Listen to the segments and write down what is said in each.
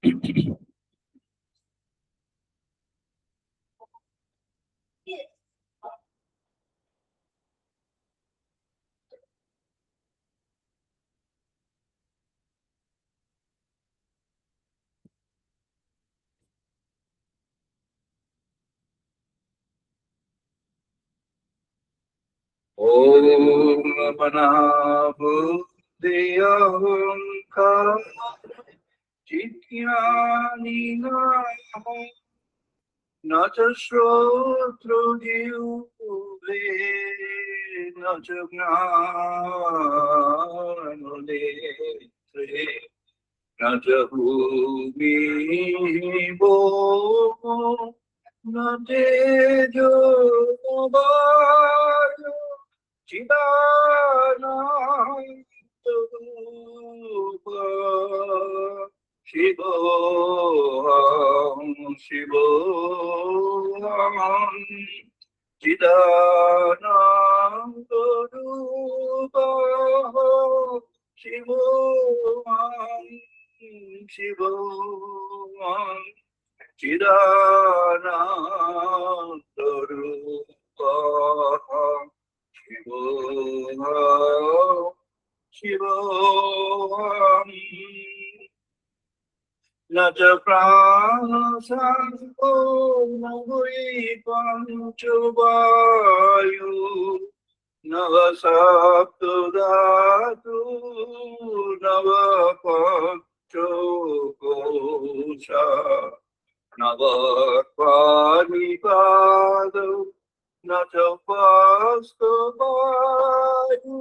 Om Manabudhyahumkar Chityanina Nacha Shrotrudhyuve Nacha Gnanonetre Nacha Bhumi Bo Natejo Vayu Chidanandarupa Shivoham Shivoham Chidanandarupa Shivoham Shivoham Chidanandarupa Shivoham Shivoham Nacha Prasanto Nagui Panchavayu Navasaptadatu Navapacho Kosha Navakvanipadu Natapastavayu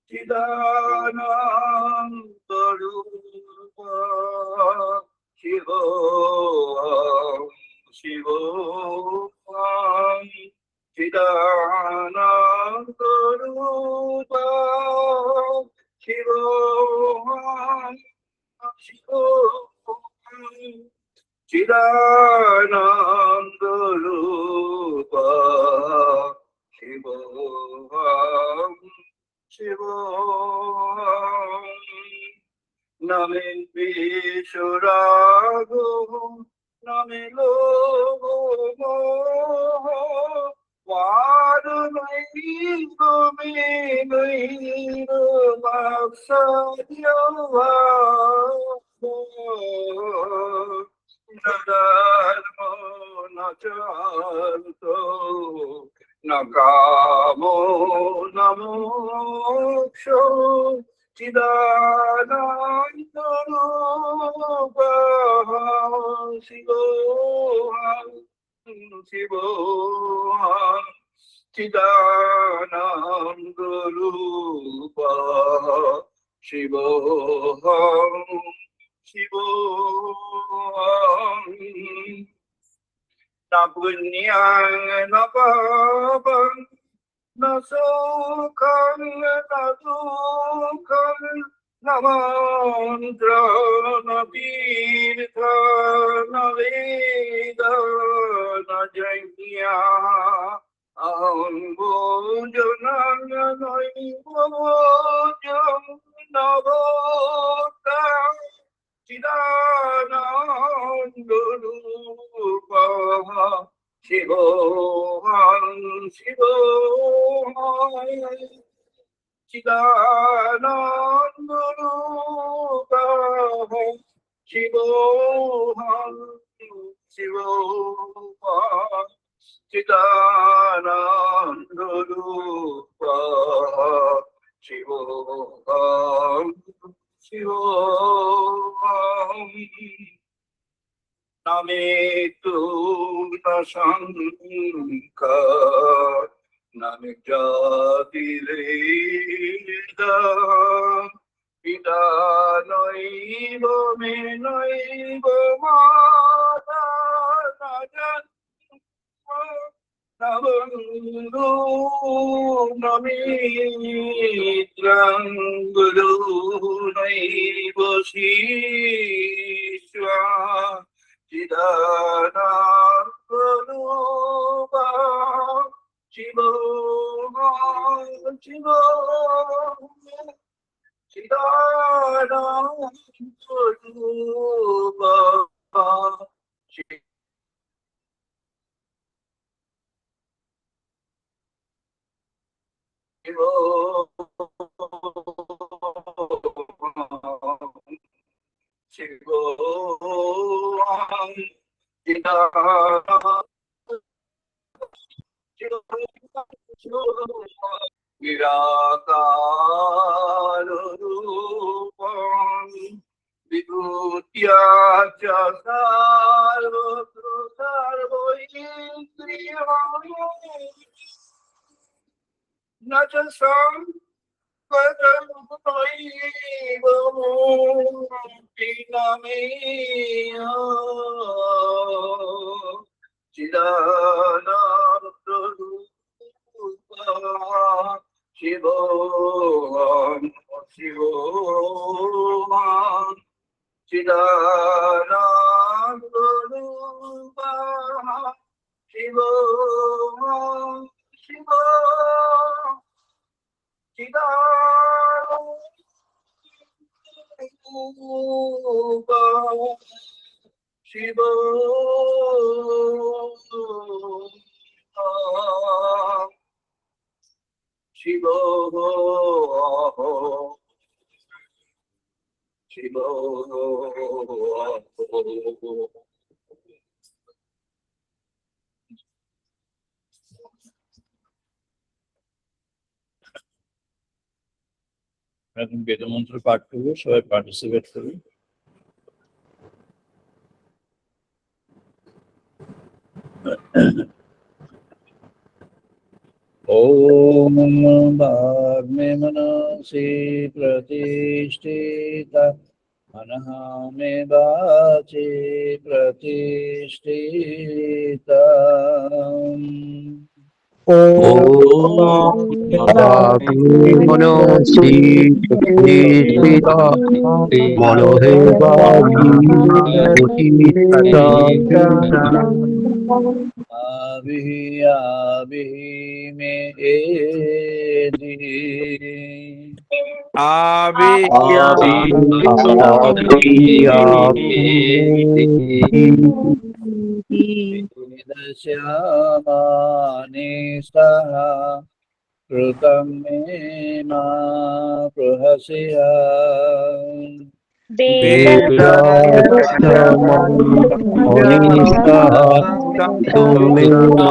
Chidanandarupa Shivoham Shivoham Chidanandarupa Shivoham Shivoham Chidanandarupa Shivoham Shivoham Name Vishurago Name Logo Vadanayigo Menayigo Maksadhyava Nadarmo Nacharto Nakamo Namoksho Chidanandarupa Shivoham Shivoham Chidanandarupa Shivoham Shivoham Na punyang na papang na sukhang na dukhang na mantra na tirtha na veda na janya ang bhujanang naibhojam na bhotang Chidanandarupa Shivoham Shivoham Chidanandarupa Shivoham Shivoham Chidanandarupa Shivoham Shivoham Name tu Nasankar Name Jati Leda Pita Noiva Me Noiva Mata Najan Navanguru Namitrang Guru Naiva Shishwa Chidanandarupa Shivoham Shivoham Chidanandarupa Nirakarurupam Vibhutya cha sarvatra sarvoindriyam Nachasam Katanaivamuktinameya Chidanarudrupa Shivam Shivam Chidanarudrupa Shivam Shivam Shiva Shiva Shiva এখন বেদমন্ত্র পাঠ করবো, সবাই participate করুন। ওম ভাগ্নে মনসি প্রতিষ্ঠিতা মনঃ মে বাচি প্রতিষ্ঠিতা মনসি প্রতিষ্ঠিতা মনহে বাচি প্রতিষ্ঠিতা আবিহি আবিহি মে এদি Vedashyamani saha Krutam me ma prahasya Vedashyamani saha Krutam me ma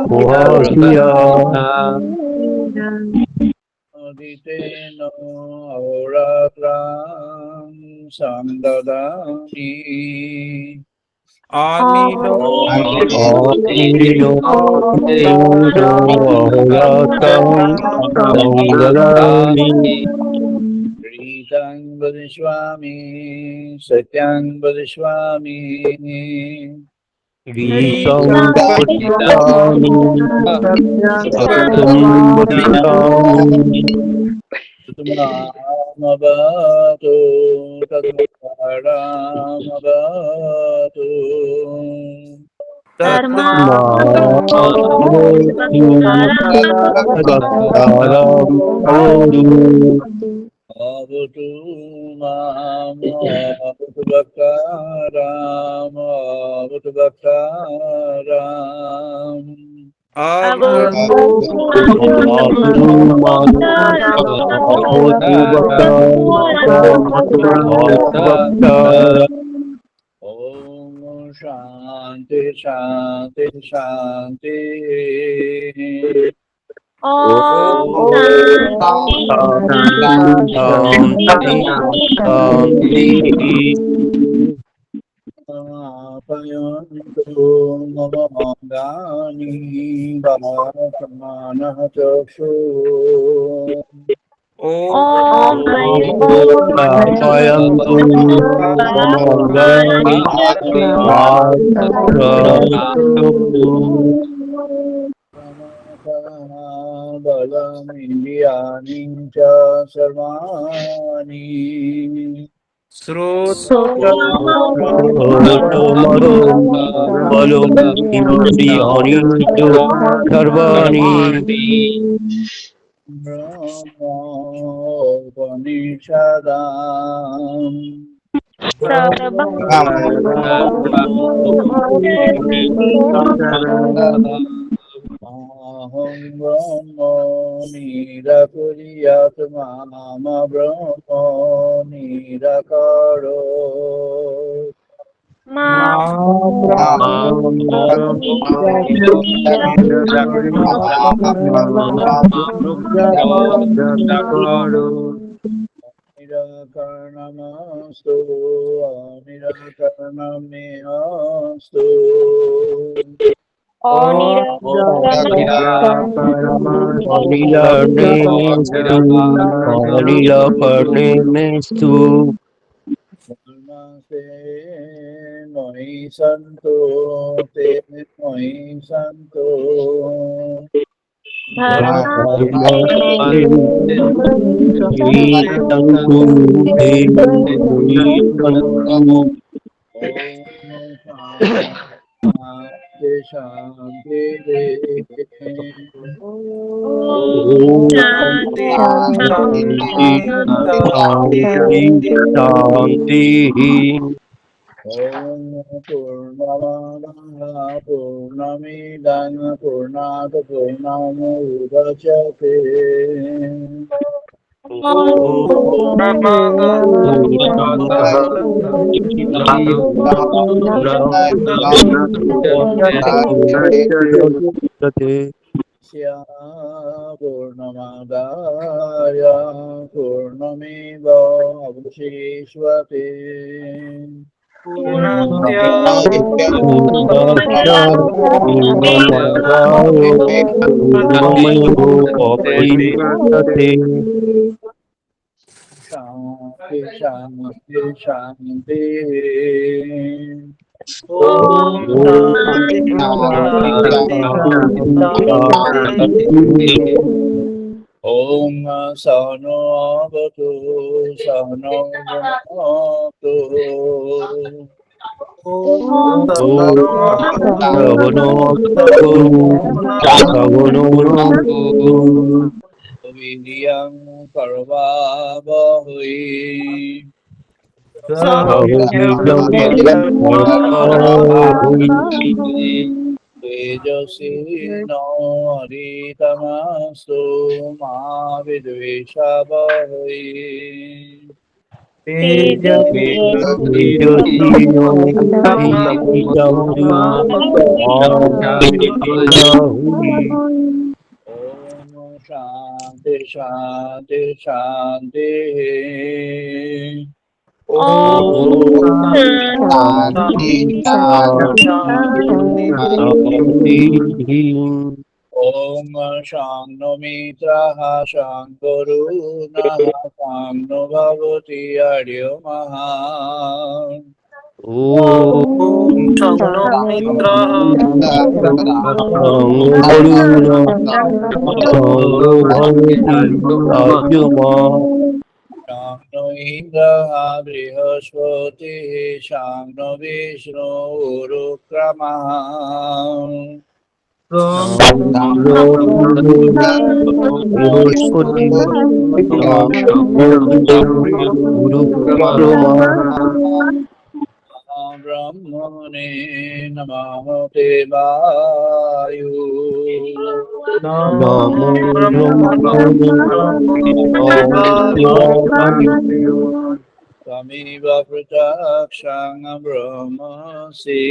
prahasya Aditeno auratram samdadani Amino ahuratam samdadani Ritang Vadishwami Satyang Vadishwami Ritam Vadishwami Satyam Vadishwami Tatamamabhatu Tatamamabhatu Avatu Mam Avatu Bhaktaram Avatu Bhaktaram Avatu Bhaktaram Om Shanti Shanti Shanti Om Payantu mama mangani bhavasamana chaksu Om Payantu mamangani balam indiyani cha sarvani Balum indriyani sarvani নিষাদাম অহং ব্রহ্ম নিরাকুর্যাৎ মাম ব্রহ্ম নিরাকারো নিরাকরণমস্তু অনিরাকরণমেস্তু অনিরাকরণেস্তু te noi santo te noi santo Shanti Om Purnamada Purnamidam Purnat Purnamudachyate Purnamadaya Purnamiva Avashishvate Shanti Shanti Shanti Om Om Sano Avatu Sano Bhunaktu Vidyam Parvavahui Tejasi no Haritamastu Ma Vidveshavai Om Shanti Shanti Shanti Om Shangno Mitraha Shangurunah Shangno Bhavati Aryo Maha Shangno Indra Brihaspati Shangno Vishnu Urukramaha Brahmane Namaste Vayu Tamiva Pratakshang Brahmasi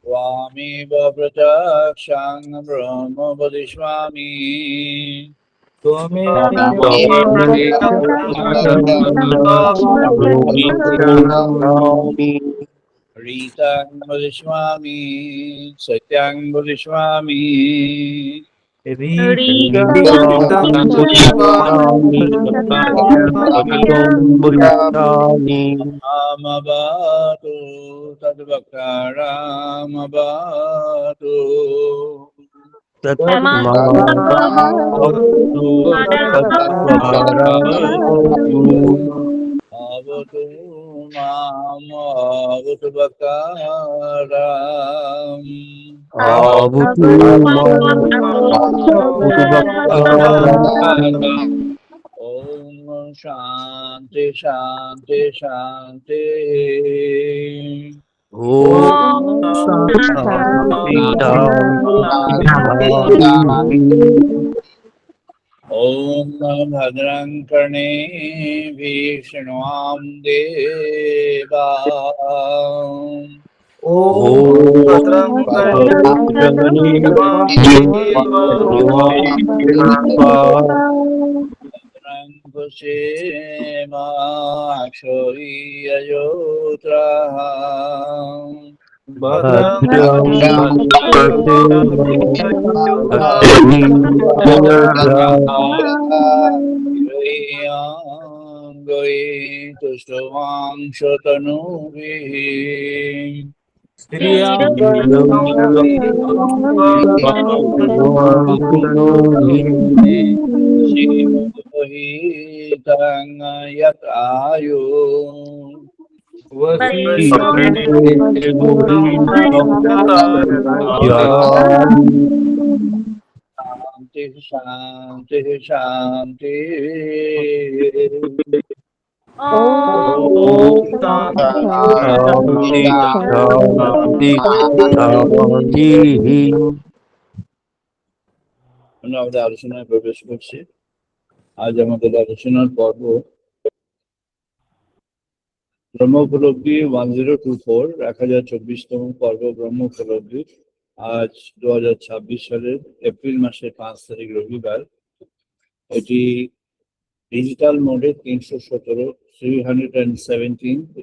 Swamiva Pratakshang Brahma Vadishvami Ritang Vadishvami Satyang Vadishvami Amabatu Tadvakaramabatu Avatu Mam Avatu Bakaram আবতু ওম শান্তি শান্তি শান্তি। ওম শান্তি শান্তি। ওম ভদ্রং কর্ণেভিः শৃণ্वाम দেবা। ওম ভদ্রং ভদ্রং পশ্যेमाक्षयजोत्रः। यै तुष्टवांशतनुभिः शीतोहितं यतायु। शांति शांति शांति। শান্তি শান্তি শান্তি। আমরা আমাদের আলোচনায় প্রবেশ করছি। আজ আমাদের আলোচনার পর্ব ব্রহ্ম উপলব্ধি 1024, 1024তম পর্ব ব্রহ্ম উপলব্ধি। আজ 2026 সালের এপ্রিল মাসের 5 তারিখ রবিবার। এটি ডিজিটাল মোডে 317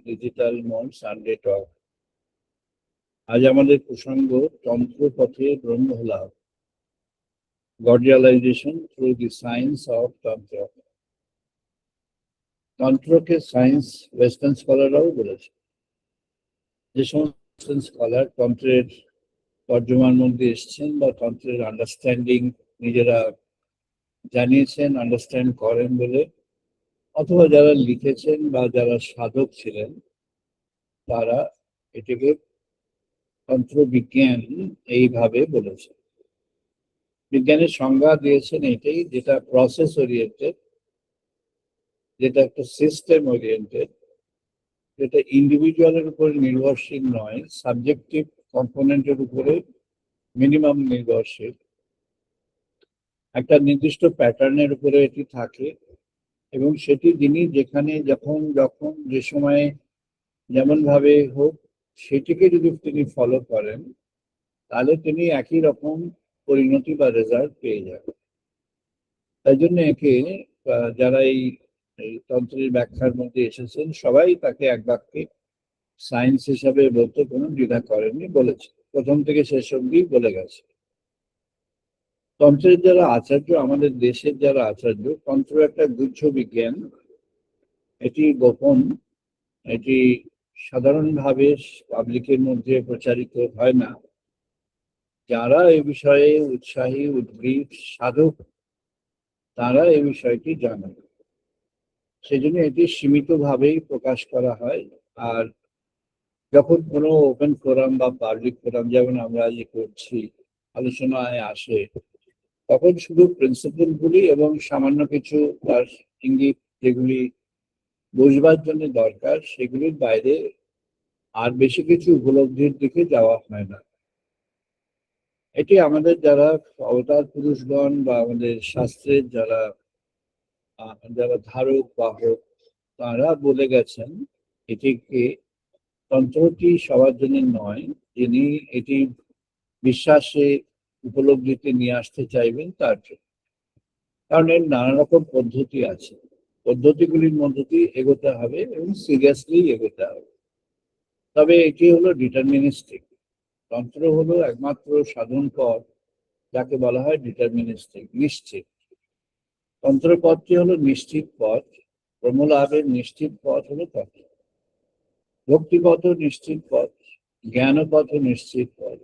ডিজিটাল মোড সানডে টক। আজ আমাদের প্রসঙ্গ তন্ত্র পথে ব্রহ্ম লাভ, God realisation through the science of tantra. তন্ত্রকে সায়েন্স ওয়েস্টার্ন স্কলাররাও বলেছে। যে সমস্ত স্কলার তন্ত্রের তর্জমার মধ্যে এসছেন বা তন্ত্রের আন্ডারস্ট্যান্ডিং নিজেরা জানিয়েছেন, আন্ডারস্ট্যান্ড করেন বলে, অথবা যারা লিখেছেন বা যারা সাধক ছিলেন, তারা এটিকে তন্ত্র বিজ্ঞান এইভাবে বলেছে। বিজ্ঞানের সংজ্ঞা দিয়েছেন এটাই, যেটা প্রসেস ওরিয়েন্টেড, যেটা একটা সিস্টেম ওরিয়েন্টেড, যেটা ইন্ডিভিজুয়ালের উপর নির্ভরশীল নয়, সাবজেক্টিভ কম্পোনেন্টের উপরে মিনিমাম নির্ভরশীল, একটা নির্দিষ্ট প্যাটার্নের উপরে এটি থাকে এবং সেটি যিনি যেখানে যখন যখন যে সময়ে যেমন ভাবে হোক সেটিকে যদি তিনি ফলো করেন তাহলে তিনি একই রকম পরিণতি বা রেজাল্ট পেয়ে যাবেন। তাই জন্য একে যারা এই তন্ত্রের ব্যাখ্যার মধ্যে এসেছেন সবাই তাকে এক বাক্যে সায়েন্স হিসাবে বলতে কোনো দ্বিধা করেননি, বলেছে, প্রথম থেকে শেষ অবধি বলে গেছে। তন্ত্রের যারা আচার্য, আমাদের দেশের যারা আচার্য, তন্ত্র একটা গুচ্ছ বিজ্ঞান, এটি গোপন, এটি সাধারণভাবে পাবলিকের মধ্যে প্রচারিত হয় না। যারা এই বিষয়ে উৎসাহী উদ্গ্রীব সাধক তারা এই বিষয়টি জানেন, সেজন্য এটি সীমিতভাবেই প্রকাশ করা হয়। আর যখন কোনো ওপেন ফোরাম বা পাবলিক ফোরাম যেমন আমরা আজ করছি আলোচনায় আসে, তখন শুধু প্রিন্সিপালগুলি এবং সামান্য কিছু তার ইঙ্গিত যেগুলি বুঝবার জন্য দরকার সেগুলির বাইরে আর বেশি কিছু উপলব্ধির দিকে যাওয়া হয় না। এটি আমাদের যারা অবতার পুরুষগণ বা আমাদের শাস্ত্রের যারা যারা ধারক বাহক তারা বলে গেছেন এটিকে, তন্ত্রটি সবার জন্য নয়, যিনি এটি বিশ্বাসে উপলব্ধিতে নিয়ে আসতে চাইবেন তার জন্য। কারণ এর নানা রকম পদ্ধতি আছে, পদ্ধতিগুলির মধ্য দিয়ে এগোতে হবে এবং সিরিয়াসলি এগোতে হবে। তবে এটি হলো ডিটারমিনিস্টিক, তন্ত্র হলো একমাত্র সাধন পথ যাকে বলা হয় ডিটারমিনিস্টিক, নিশ্চিত। তন্ত্র পথটি হলো নিশ্চিত পথ, ব্রহ্মলাভের নিশ্চিত পথ হলো তন্ত্র। ভক্তিপথ নিশ্চিত পথ, জ্ঞানপথ নিশ্চিত পথ,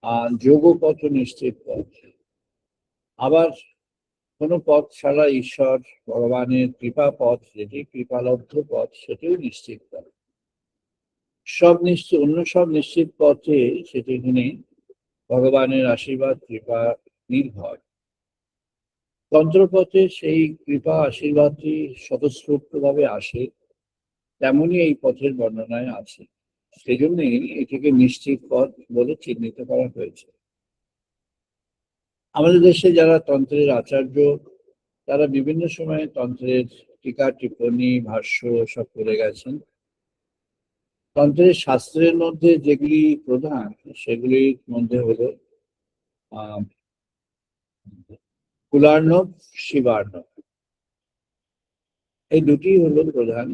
আর যোগপথ নিশ্চিত পথ। আবার কোনো পথ ছাড়া ঈশ্বর ভগবানের কৃপা পথ, যেটি কৃপালব্ধ পথ, সেটিও নিশ্চিত পথ। সব নিশ্চিত, অন্য সব নিশ্চিত পথে সেটি নেই। ভগবানের আশীর্বাদ কৃপা নির্ভর। তন্ত্রপথে সেই কৃপা আশীর্বাদটি স্বতঃস্ফূর্তভাবে আসে, তেমনই এই পথের বর্ণনায় আছে। সেই জন্যই এটিকে নিশ্চিত পথ বলে চিহ্নিত করা হয়েছে। আমাদের দেশে যারা তন্ত্রের আচার্য, তারা বিভিন্ন সময়ে তন্ত্রের টিকা টিপ্পনী ভাষ্য সব করে গেছেন। তন্ত্রের শাস্ত্রের মধ্যে যেগুলি প্রধান, সেগুলির মধ্যে হলো কুলার্ণব, শিবার্ণব, এই দুটি হলো প্রধান।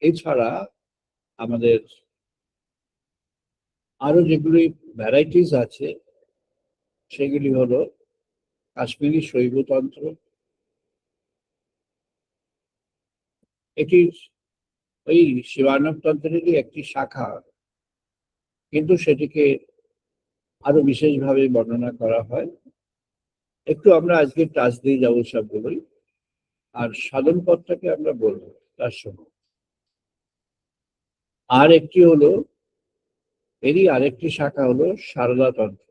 এছাড়া আমাদের আরো যেগুলি ভ্যারাইটিস আছে, সেগুলি হলো কাশ্মীরি শৈবতন্ত্র, এটি ওই শিবার্ণব তন্ত্রেরই একটি শাখা, কিন্তু সেটিকে আরো বিশেষভাবে বর্ণনা করা হয়। একটু আমরা আজকে টাচ দিয়ে যাবো সবগুলোই, আর সাধন পথটাকে আমরা বলবো তার সময়। আর একটি হলো, এরই আরেকটি শাখা হলো সারদা তন্ত্র।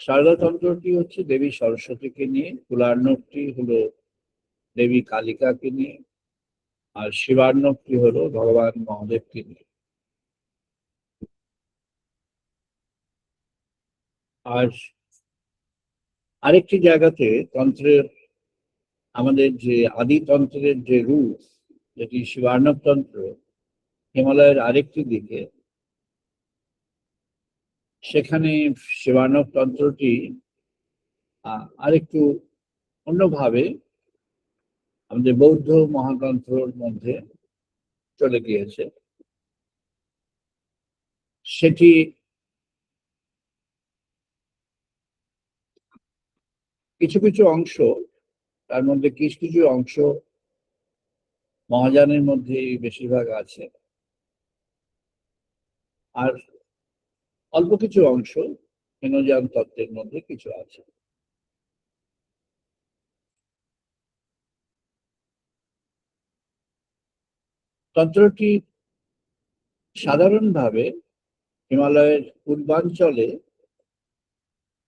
সারদা তন্ত্রটি হচ্ছে দেবী সরস্বতীকে নিয়ে, কুলার্ণবটি হলো দেবী কালিকাকে নিয়ে, আর শিবার্ণবটি হলো ভগবান মহাদেবকে নিয়ে। আর আরেকটি জায়গাতে তন্ত্রের, আমাদের যে আদি তন্ত্রের যে রূপ, যেটি শিবার্ণব তন্ত্র, হিমালয়ের আরেকটি দিকে, সেখানে শিবার্ণব তন্ত্রটি আরেকটু অন্যভাবে আমাদের বৌদ্ধ মহাতন্ত্রর মধ্যে চলে গিয়েছে। সেটি কিছু কিছু অংশ, তার মধ্যে কিছু কিছু অংশ মহাযানের মধ্যে বেশিরভাগ আছে, আর অল্প কিছু অংশ হীনযান তত্ত্বের মধ্যে কিছু আছে। তন্ত্রটি সাধারণভাবে হিমালয়ের পূর্বাঞ্চলে,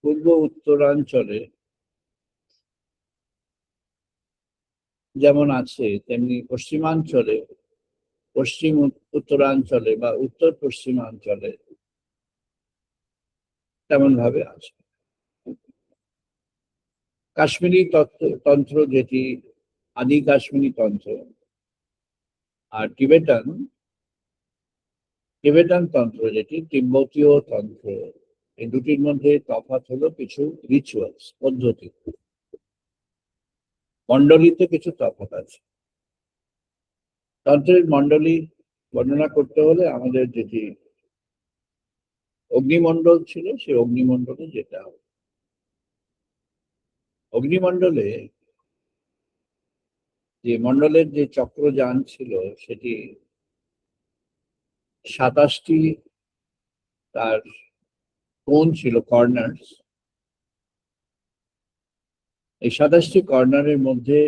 পূর্ব উত্তরাঞ্চলে যেমন আছে, তেমনি পশ্চিমাঞ্চলে, পশ্চিম উত্তরাঞ্চলে বা উত্তর পশ্চিমাঞ্চলে তেমন ভাবে আছে। কাশ্মীরি তন্ত্র, যেটি আদি কাশ্মীরি তন্ত্র, আর টিবেটান তন্ত্র, যেটি তিব্বতীয় তন্ত্র, এই দুটির মধ্যে তফাৎ হলো কিছু রিচুয়ালস, পদ্ধতি, মন্ডলীতে কিছু তফাৎ আছে। তন্ত্রের মন্ডলী বর্ণনা করতে হলে আমাদের যেটি অগ্নিমণ্ডল ছিল, সেই অগ্নিমণ্ডলে যেতে হবে। অগ্নিমণ্ডলে যে মণ্ডলের যে চক্রযান ছিল, সেটি 27টি তার কোণ ছিল, কর্নার্স। এই 27টি কর্নারের মধ্যে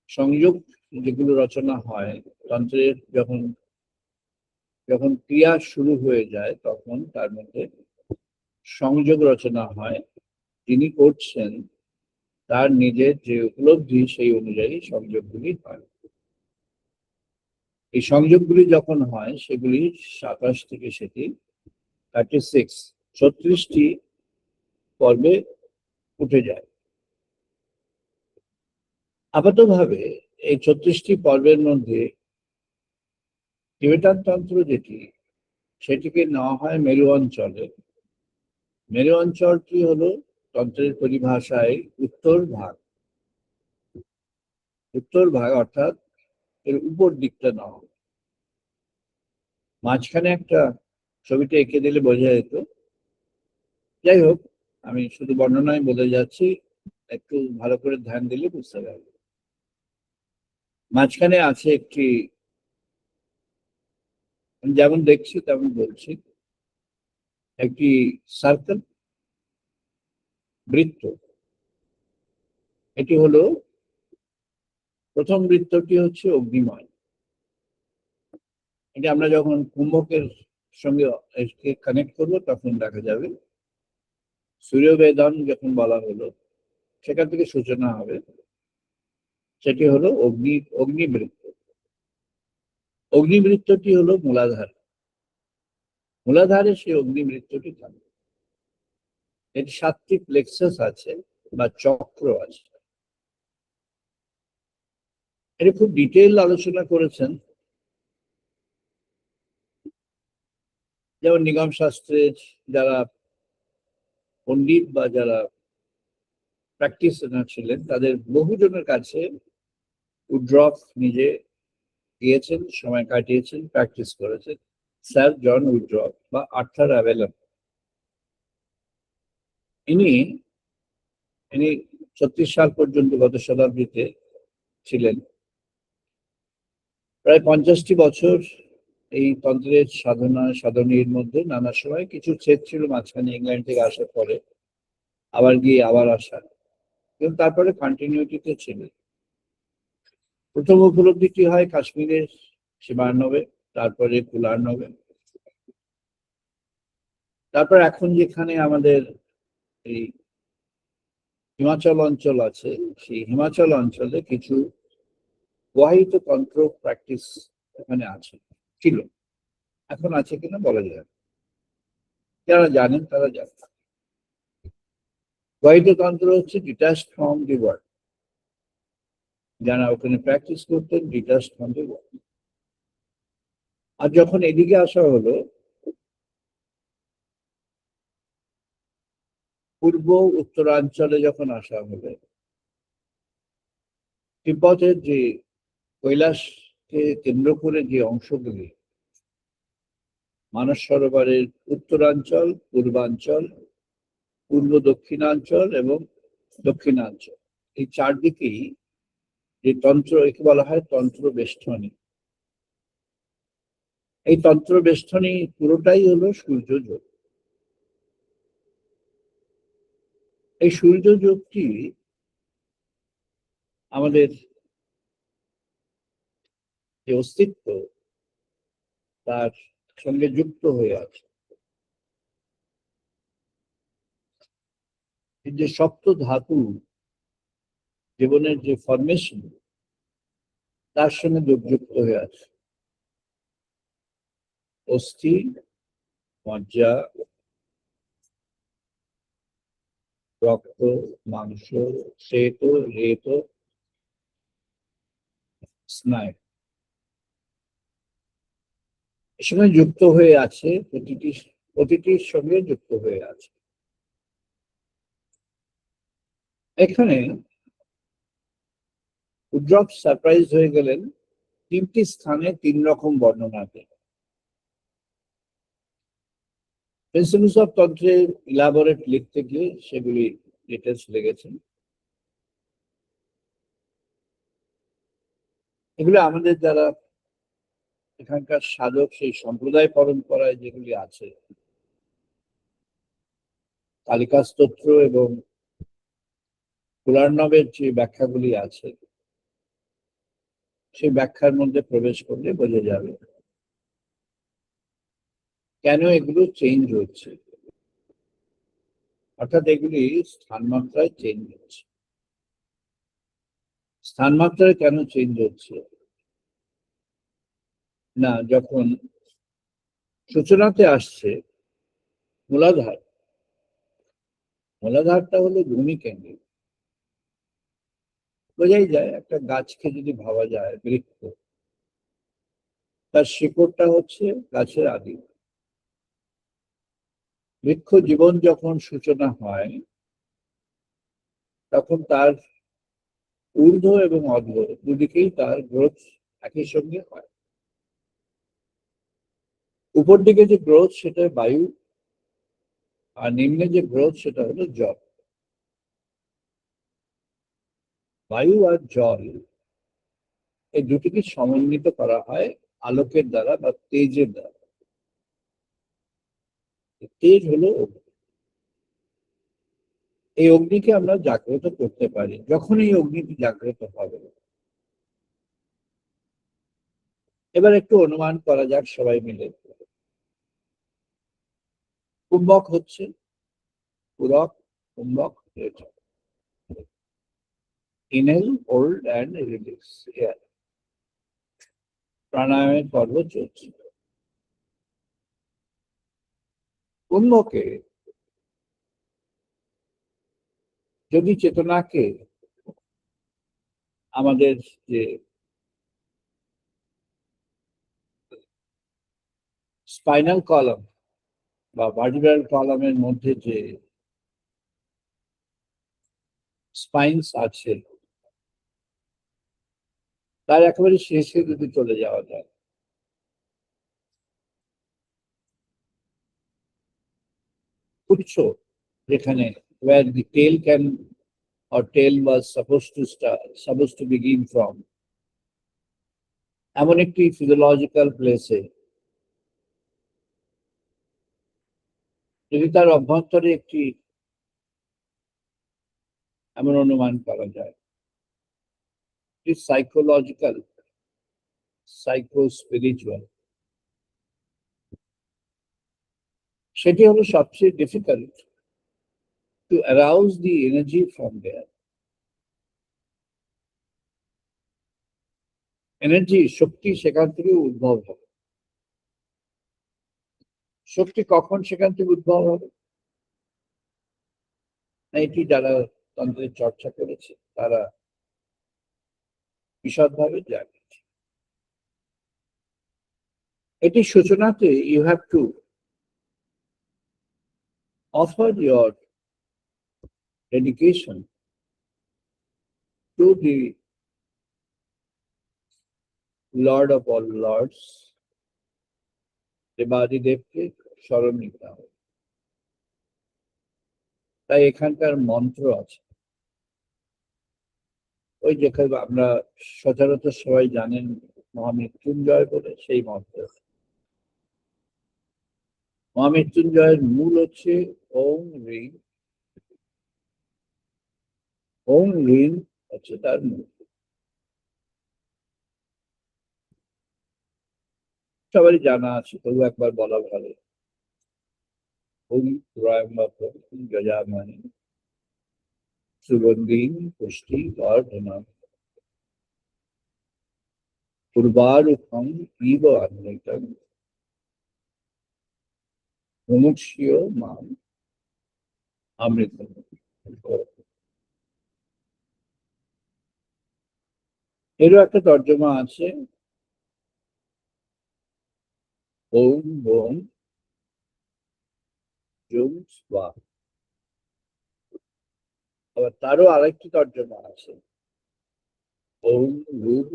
সংযোগ যেগুলো রচনা হয়, তন্ত্রের যখন যখন ক্রিয়া শুরু হয়ে যায়, তখন তার মধ্যে সংযোগ রচনা হয়। যিনি করছেন তার নিজের যে উপলব্ধি, সেই অনুযায়ী সংযোগগুলি হয়। এই সংযোগগুলি যখন হয়, সেগুলি 27 থেকে সেটি 36টি পর্বে উঠে যায়। আপাতভাবে এই 36টি পর্বের মধ্যে টিবেটান তন্ত্র যেটি, সেটিকে নেওয়া হয় মেরু অঞ্চলে। মেরু অঞ্চলটি হলো তন্ত্রের পরিভাষায় উত্তর ভাগ। উত্তর ভাগ অর্থাৎ এর উপর দিকটা নেওয়া। মাঝখানে একটা ছবিটা এঁকে দিলে বোঝা যেত। যাই হোক, আমি শুধু বর্ণনায় বলে যাচ্ছি, একটু ভালো করে ধ্যান দিলে বুঝতে পারবে। মাঝখানে আছে একটি, আমি যেমন দেখছি তেমন বলছি, একটি সার্কেল, বৃত্ত। এটি হলো প্রথম বৃত্তটি হচ্ছে অগ্নিময়। এটা আমরা যখন কুম্ভকের সঙ্গে একে কানেক্ট করবো, তখন দেখা যাবে সূর্যবেদন যখন বলা হলো সেখান থেকে সূচনা হবে। সেটি হলো অগ্নিবৃত্ত। অগ্নিবৃত্তটি হলো মূলাধার। মূলাধারে সেই অগ্নিবৃত্তটি থাকে। এর 7টি প্লেক্সাস আছে বা চক্র আছে। এটা খুব ডিটেইল আলোচনা করেছেন, যেমন নিগম শাস্ত্রের যারা পণ্ডিত বা যারা প্র্যাকটিশনার ছিলেন তাদের বহুজনের কাছে উড্রফ নিজে গিয়েছেন, সময় কাটিয়েছেন, প্র্যাকটিস করেছেন। স্যার জন উড্রফ বা আর্থার অ্যাভেলন, ইনি 36 সাল পর্যন্ত গত শতাব্দীতে ছিলেন। প্রায় 50টি বছর এই তন্ত্রের সাধনীর মধ্যে নানা সময় কিছু ছেদ ছিল মাঝখানে, ইংল্যান্ড থেকে আসার পরে আবার গিয়ে আবার আসা, কিন্তু তারপরে কন্টিনিউটিতে ছিল। প্রথম উপলব্ধিটি হয় কাশ্মীরের সীমানবে, তারপরে কুলারনবে, তারপর এখন যেখানে আমাদের এই হিমাচল অঞ্চল আছে, সেই হিমাচল অঞ্চলে কিছু ওয়াহিত তন্ত্র প্র্যাকটিস এখানে আছে, ছিল। এখন আছে কিনা বলা যায় না। যারা জানেন তারা জানেন। ওয়াহিত তন্ত্র হচ্ছে ডিটাচড ফ্রম দি ওয়ার্ল্ড। যারা ওখানে প্র্যাকটিস করতেন ডিটাচড ফ্রম দি ওয়ার্ল্ড। আর যখন এদিকে আসা হলো, পূর্ব উত্তরাঞ্চলে যখন আসা হলো, তিব্বতের যে কৈলাসকে কেন্দ্র করে যে অংশগুলি, মানস সরোবরের উত্তরাঞ্চল, পূর্বাঞ্চল, পূর্ব দক্ষিণাঞ্চল এবং দক্ষিণাঞ্চল, এই চারদিকেই যে তন্ত্র, একে বলা হয় তন্ত্র বেষ্টনী। এই তন্ত্র বেষ্টনী পুরোটাই হলো সূর্য যোগ। এই সূর্য যোগটি আমাদের যে অস্তিত্ব তার সঙ্গে যুক্ত হয়ে আছে। এই যে সপ্ত ধাতু জীবনের যে ফরমেশন, তার সঙ্গে যুক্ত হয়ে আছে। অস্থি, মজ্জা, রক্ত, মাংস, শ্বেত, রেত, স্নায়ু, এর সঙ্গে যুক্ত হয়ে আছে, প্রতিটির সঙ্গে যুক্ত হয়ে আছে। এখানে উড্রফ সারপ্রাইজ হয়ে গেলেন 3টি স্থানে 3 রকম বর্ণনাতে। প্রিন্সিপলস অফ তন্ত্রের ইলাবোরেট লিখতে গিয়ে সেগুলি ডিটেলস লেগেছেন। এগুলো আমাদের যারা এখানকার সাধক, সেই সম্প্রদায় পরম্পরায় যেগুলি আছে, কালিকা স্তোত্র এবং পুরার্ণবের যে ব্যাখ্যাগুলি আছে, সেই ব্যাখ্যার মধ্যে প্রবেশ করলে বোঝা যাবে কেন এগুলো চেঞ্জ হচ্ছে। অর্থাৎ এগুলি স্থানমাত্রায় চেঞ্জ হচ্ছে। স্থানমাত্রায় কেন চেঞ্জ হচ্ছে না, যখন সূচনাতে আসছে মূলাধার, মূলাধারটা হলো ভূমিকেন্দ্রিক। বোঝাই যায় একটা গাছকে যদি ভাবা যায় বৃক্ষ, তার শিকড়টা হচ্ছে গাছের আদি। বৃক্ষ জীবন যখন সূচনা হয় তখন তার ঊর্ধ্ব এবং অর্ধ্ব দুদিকেই তার গ্রোথ একই সঙ্গে হয়। উপর দিকে যে গ্রোথ সেটা বায়ু, আর নিম্নে যে গ্রোথ সেটা হলো জল। বায়ু আর জল এই দুটিকে সমন্বিত করা হয় আলোকের দ্বারা বা তেজের দ্বারা। তেজ হলো অগ্নি। এই অগ্নিকে আমরা জাগ্রত করতে পারি। যখন এই অগ্নিটি জাগ্রত হবে, এবার একটু অনুমান করা যাক সবাই মিলে। কুম্ভক হচ্ছে পুরক, কুম্ভক, এটা ইনহেল, হোল্ড অ্যান্ড রিলিজ। প্রাণায়ামের পর্ব চলছে। কুম্ভকে যদি চেতনাকে আমাদের যে স্পাইনাল কলাম বা ভার্টিব্রাল কলামের মধ্যে যে স্পাইনস আছে তার একেবারে শেষে যদি চলে যাওয়া যায়, উৎস যেখানে where the tail can or tail was supposed to begin from, এমন একটি ফিজিওলজিক্যাল প্লেসে যদি তার অভ্যন্তরে একটি এমন অনুমান করা যায়, সাইকোলজিক্যাল, সাইকো-স্পিরিচুয়াল, সেটি হলো সবচেয়ে difficult to arouse the energy from there. Energy, শক্তি সেখান থেকে উদ্ভব হবে। শক্তি কখন সেখান থেকে উদ্ভব হবে, এটি যারা তন্ত্রের চর্চা করেছে তারা বিশদভাবে জানে। এটি সূচনাতে you have to offer your dedication to the Lord of all Lords, দেবাদিদেবকে স্মরণ নিতে হবে। তাই এখানকার মন্ত্র আছে, ওই যেখানে আমরা সচরাচর সবাই জানেন মহামৃত্যুঞ্জয় বলে সেই মন্ত্র। মহামৃত্যুঞ্জয়ের মূল হচ্ছে ওম রিং। ওম রিং হচ্ছে তার মূল। সবারই জানা আছে, তবু একবার বলা ভালো। ওম ত্রয়ম্বকম যজামহে সুগন্ধিং পুষ্টিবর্ধনম উর্বারুকম ইব অমৃতম মুমুক্ষু মাম অমৃতম। এরও একটা তর্জমা আছে, ওম বোম জুম স্বাহা। আবার তারও আরেকটি তর্জমা আছে, ওম রূপ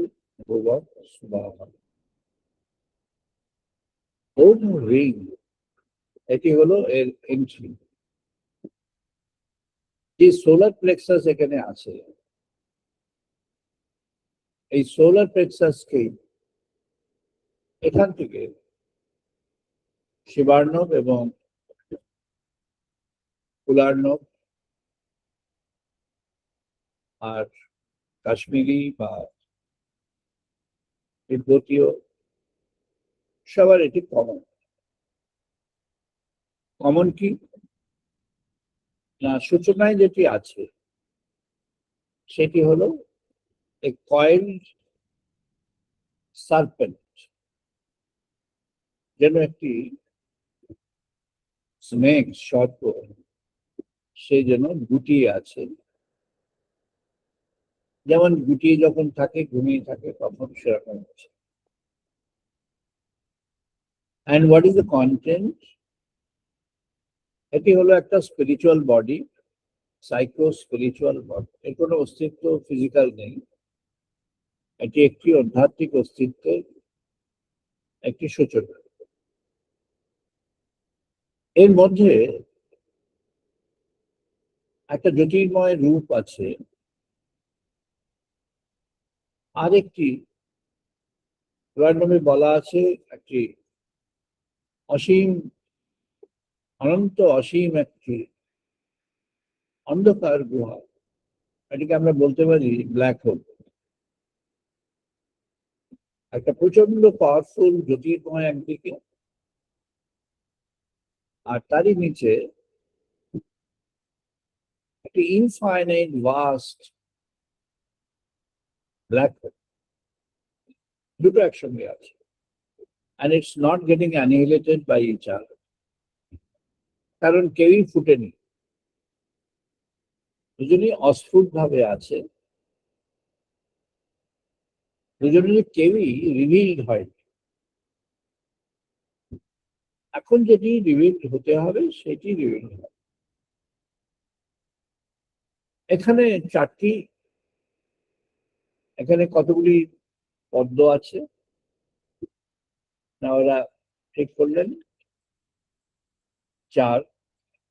ভুবঃ স্বাহা। ওম রিং, এটি হলো এর এন্ট্রি। যে সোলার প্লেক্সাস এখানে আছে, এই সোলার প্লেক্সাসকে এখান থেকে শিবার্ণব এবং কুলার্ণব আর কাশ্মীরি বা তিব্বতীয় সবার এটি কমন। কমন কি না, সূচনায় যেটি আছে সেটি হলো এ কয়েলড সার্পেন্ট, যেন একটি স্নেক, সর্প, সে যেন গুটিয়ে আছে। যেমন গুটিয়ে যখন থাকে, ঘুমিয়ে থাকে, তখন সেরকম আছে। And what is the content? এটি হলো একটা spiritual body, psycho spiritual body. এর কোনো অস্তিত্ব ফিজিক্যাল নেই, এটি একটি আধ্যাত্মিক অস্তিত্বের একটি সূচনা। এর মধ্যে একটা জ্যোতির্ময় রূপ আছে, আরেকটি পুরাণে বলা আছে একটি অসীম, অনন্ত অসীম একটি অন্ধকার গুহা, এটিকে আমরা বলতে পারি ব্ল্যাক হোল। একটা প্রচন্ড পাওয়ারফুল জ্যোতির্ময় একদিকে, আর তারই নিচে একটি ইনফাইনাইট ভাস্ট ব্ল্যাক হোল, দুটো একসঙ্গে আছে, and it's not getting annihilated by each other, কারণ কেউই ফুটেনি, দুজনই অস্ফুট ভাবে আছে, দুজনের কেউই রিভিলড হয়নি। এখন যেটি রিভিলড হতে হবে সেটি রিভিলড হবে। এখানে চারটি, এখানে কতগুলি পদ্ম আছে না ওরা ঠিক করলেন? 4,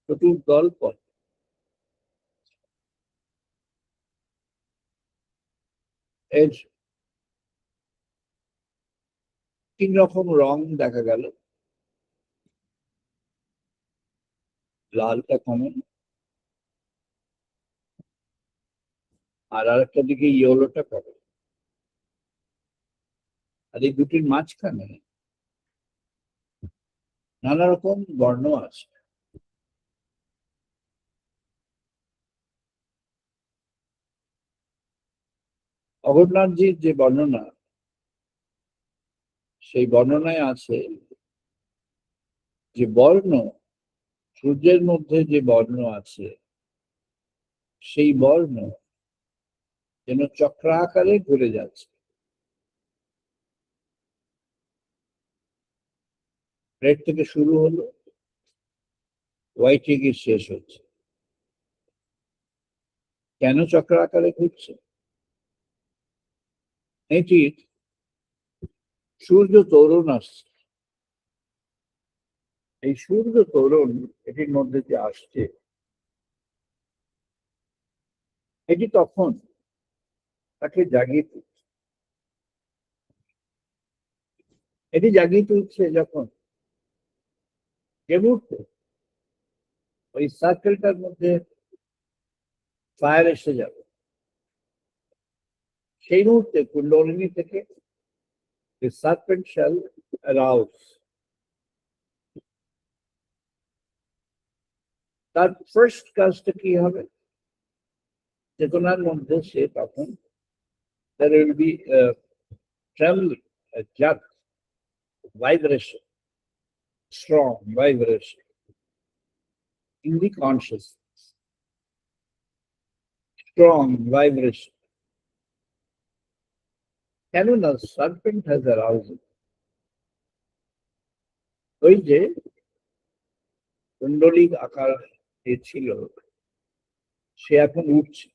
চতুর্দল পদ্ম। এর 3 রকম রং দেখা গেল, লালটা কমন, আর আরেকটা দিকে ইয়েলোটা কমন, আর এই দুটির মাঝখানে নানা রকম বর্ণ আছে। অগরনাথজির যে বর্ণনা, সেই বর্ণনায় আছে যে বর্ণ, সূর্যের মধ্যে যে বর্ণ আছে সেই বর্ণ যেন চক্রাকারে ঘুরে যাচ্ছে। রেড থেকে শুরু হলো, হোয়াইটে গিয়ে শেষ হচ্ছে। কেন চক্র আকারে ঘুরছে? এটির সূর্য তরুণ আসছে, এই সূর্য তরুণ এটির মধ্যে যে আসছে, এটি তখন তাকে জাগিয়ে তুলছে। এটি জাগিয়ে তুলছে যখন, যে মুহূর্তে ওই সার্কেলটার মধ্যে ফায়ার এসে যাবে, সেই মুহূর্তে কুণ্ডলিনী থেকে the serpent shall arouse. তার ফার্স্ট কাজটা কি হবে? চেতনার মধ্যে সে তখন there will be a trembling, a jerk, vibration, strong vibration in the consciousness, strong vibration. কেননা serpent has aroused. ওই যে কুণ্ডলিক আকার যে ছিল, সে এখন উঠছে,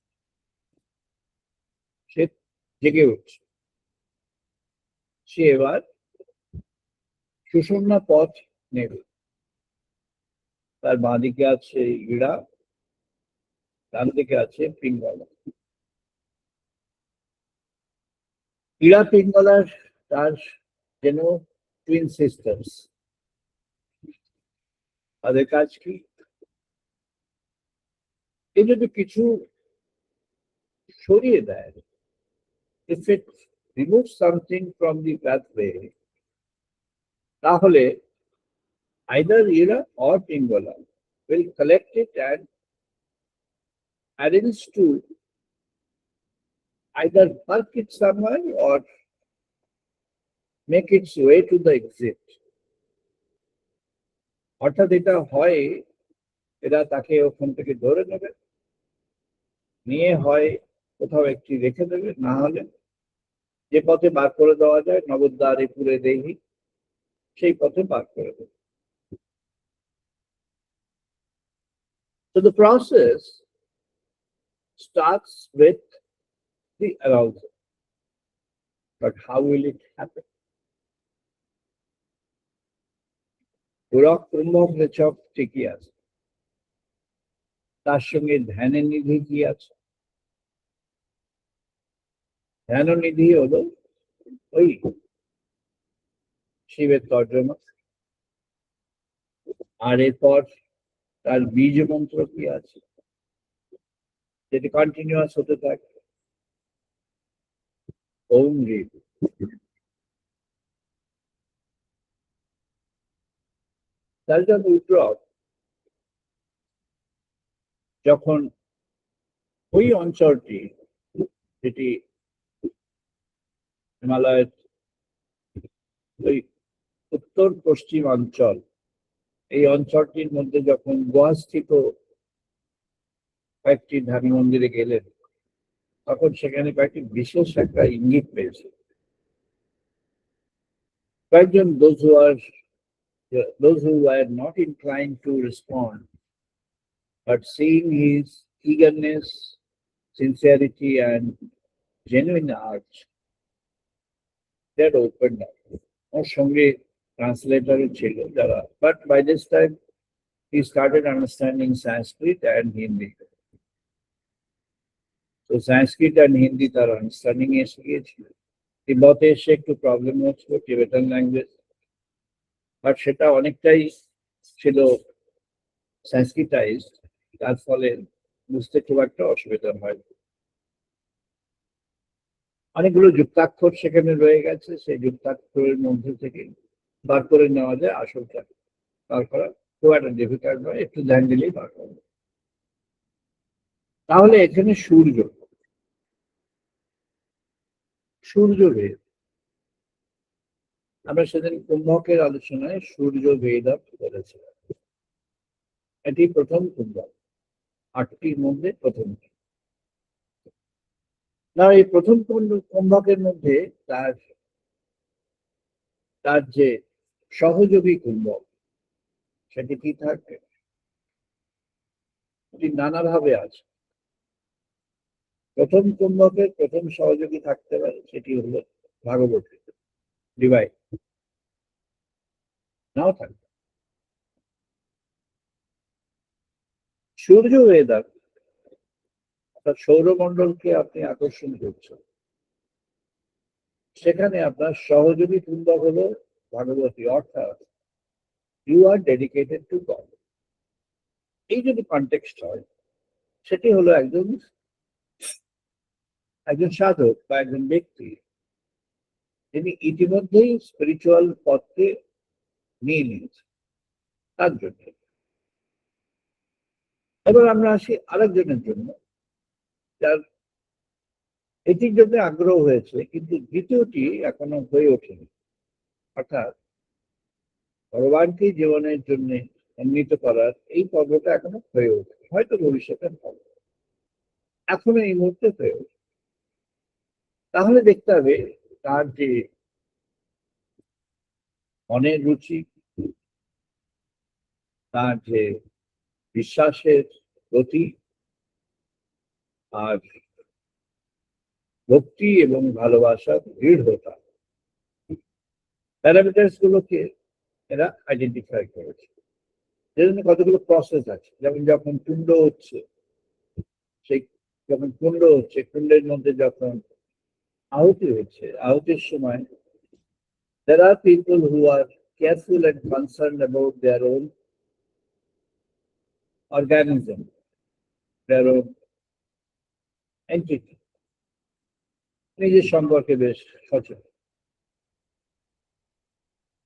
সে জেগে উঠছে, সে এবার সুষুম্না পথ নেবে। তার বাঁ দিকে আছে ইড়া, ডান দিকে আছে পিঙ্গলা। ইড়া পিঙ্গলার তার যেন টুইন সিস্টার্স। তাদের কাজ কি? এই যদি কিছু সরিয়ে দেয়, if it removes something from the pathway, তাহলে either Ira or Pingala will collect it and arrange to either park it somewhere or make its way to the exit. অর্থাৎ এটা হয়, এরা তাকে ওখান থেকে ধরে নেবে, নিয়ে হয় কোথাও একটি রেখে দেবে, না হলে যে পথে বার করে দেওয়া যায়, নবদ্বারে পুরে দেহি, সেই পথে বার করে দেবে। So the process starts with the arousal. But how will it happen? পুরক কুম্ভক রেচক ঠিকই আছে, তার সঙ্গে ধ্যানের নিধি কি আছে? ধ্যান নিধি হলো ওই শিবের তর্জমা, আর এরপর তার বীজ মন্ত্র কি আছে, যেটি কন্টিনিউয়াস হতে থাকে, ওম রিম। তার জন্য উদ্রক যখন ওই অঞ্চলটি, যেটি হিমালয়ের ওই উত্তর পশ্চিম অঞ্চল, এই অঞ্চলটির মধ্যে যখন গোয়াস্থিত কয়েকটি ধ্যান মন্দিরে গেলেন, তখন সেখানে কয়েকটি বিশেষ একটা ইঙ্গিত পেয়েছে। কয়েকজন those who were not inclined to respond, but seeing his eagerness, sincerity, and genuine art, that opened up. ওর সঙ্গে ট্রান্সলেটরও ছিল যারা, but by this time he started understanding Sanskrit and Hindi. So Sanskrit and Hindi তার understanding এসে গিয়েছিল। তিব্বতে এসে একটু problem হচ্ছিল Tibetan language, but সেটা অনেকটাই ছিল সংস্কৃতাইজড, তার ফলে বুঝতে খুব একটা অসুবিধা হয়। অনেকগুলো যুক্তাক্ষর সেখানে রয়ে গেছে, সেই যুক্তাক্ষরের মধ্যে থেকে বার করে নেওয়া যায় আসলটা। বার করা খুব একটা ডিফিকাল্ট নয়, একটু ধ্যান দিলেই বার করা। তাহলে এখানে সূর্য ভেদ, আমরা সেদিন কুম্ভকের আলোচনায় সূর্য ভেদ বলেছিলাম। এটি প্রথম কুম্ভক, 8টির মধ্যে প্রথম। না, এই প্রথম কুম্ভকের মধ্যে তার যে সহযোগী কুম্ভক, সেটি কি থাকবে? এটি নানাভাবে আছে। প্রথম কুম্ভকের প্রথম সহযোগী থাকতে পারে, সেটি হলো ভাগবত ডিভাইড, নাও থাকবে সূর্য বেদার, অর্থাৎ সৌরমণ্ডলকে আপনি আকর্ষণ করছেন, সেখানে আপনার সহযোগী কুম্ভক হলো ভাগবতী, অর্থাৎ you are dedicated to God. এই যদি কনটেক্সট হয়, সেটি হলো একজন সাধক বা একজন ব্যক্তি যিনি ইতিমধ্যেই স্পিরিচুয়াল পথকে নিয়ে নিয়েছে, তার জন্য। এবার আমরা আসি আরেকজনের জন্য, যার এটির জন্য আগ্রহ হয়েছে কিন্তু দ্বিতীয়টি এখনো হয়ে ওঠেনি, অর্থাৎ ভগবানকে জীবনের জন্য উন্নীত করার এই পর্বটা এখনো হয়ে ওঠে, হয়তো ভবিষ্যতে হবে, এখনো এই মুহূর্তে হয়ে ওঠে। তাহলে দেখতে হবে তার যে মনের রুচি, তার যে বিশ্বাসের গতি, আর ভক্তি এবং ভালোবাসার দৃঢ়তা, প্যারামিটার্স গুলোকে এরা আইডেন্টিফাই করেছে। যেজন্য কতগুলো প্রসেস আছে, যেমন যখন কুণ্ড হচ্ছে, সেই যখন কুণ্ড হচ্ছে, কুণ্ডের মধ্যে যখন আহুতি হচ্ছে, আহুতির সময় there are people who are careful and concerned about their own organism, their own entity, নিজের সম্পর্কে বেশ সচেতন।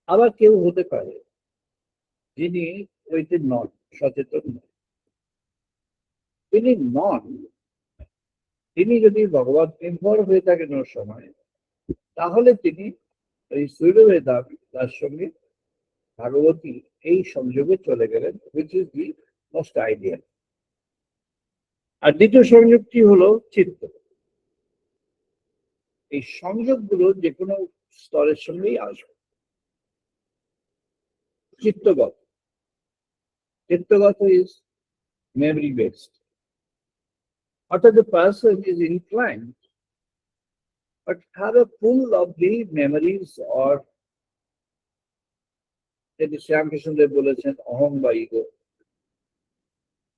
আবার কেউ হতে পারে যিনি ওইতে নন, সচেতন নন। তিনি যদি ভগবত নির্ভর হয়ে থাকেন ওর সময়, তাহলে তিনি ওই সূর্যবেদা তার সঙ্গে ভাগবতী এই সংযোগে চলে গেলেন, which is the most ideal. আর দ্বিতীয় সংযোগটি হলো চিত্ত। এই সংযোগগুলো যে কোনো স্তরের সঙ্গেই আসবে। চিত্তগত ইজ memory based, অর্থাৎ the person is inclined but have a pull of the memories, or যেটি শ্রীরামকৃষ্ণদেব বলেছেন অহং বা ইগো,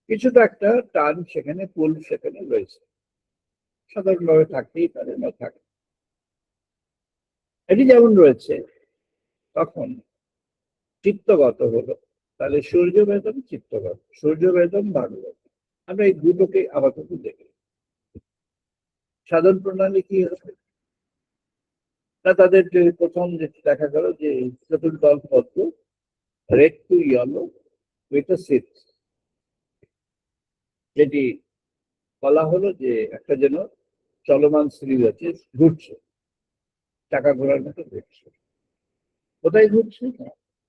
কিছুটা একটা টান সেখানে, পুল সেখানে রয়েছে, সাধারণভাবে থাকতেই পারে না থাকে। এটি যেমন রয়েছে, তখন চিত্তগত হলো, তাহলে সূর্য বেদম চিত্তগত, সূর্য বেদম ভাগবত। আমরা এই দুটোকে আপাতত দেখি। সাধন প্রণালী কি হবে না, তাদের যে প্রথম যেটি দেখা গেল যে চতুর্দল পদ্ম, red to yellow with a seat, যেটি বলা হলো যে একটা যেন চলমান সিরিজ আছে, ঘুরছে, টাকা ঘোরার মতো ঘুরছে। কোথায় ঘুরছে?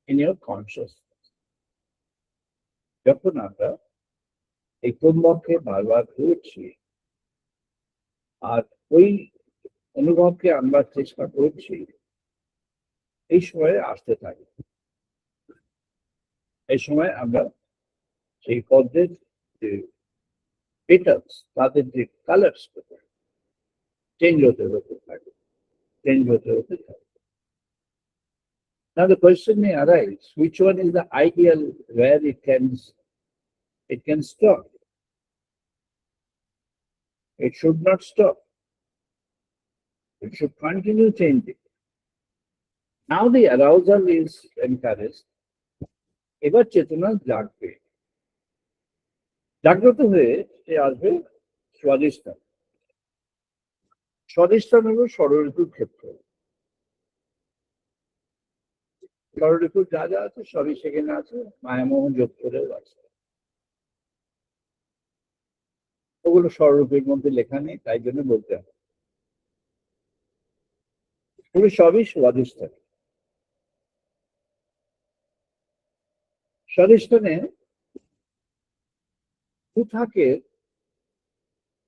In your conscious. যখন আমরা এই কমবক্ষে বারবার ঘুরছি আর ওই অনুভবকে আনবার চেষ্টা করছি, এই সময়ে আসতে থাকি। এই সময় আমরা সেই পদ্মের যে পেটালস, তাদের যে কালার্স চেঞ্জ হতে হতে থাকে, চেঞ্জ হতে হতে থাকে। Now the question may arise, which one is the ideal where it can stop? It should not stop. It should continue changing. Now the arousal is encouraged. এবার চেতনা জাগবে, জাগ্রত হয়ে সে আসবে স্বাধিষ্ঠান। স্বাধিষ্ঠান হলো ষড়ঋতুর ক্ষেত্র। ষড়ঋতুর যা যা আছে সবই সেখানে আছে, মায়ামোহ যোগ করেও আছে। ওগুলো ষড়ঋতুর মধ্যে লেখা নেই, তাই জন্য বলতে হবে পুরো সবই স্বাধিষ্ঠান। স্বাধিষ্ঠানে থাকে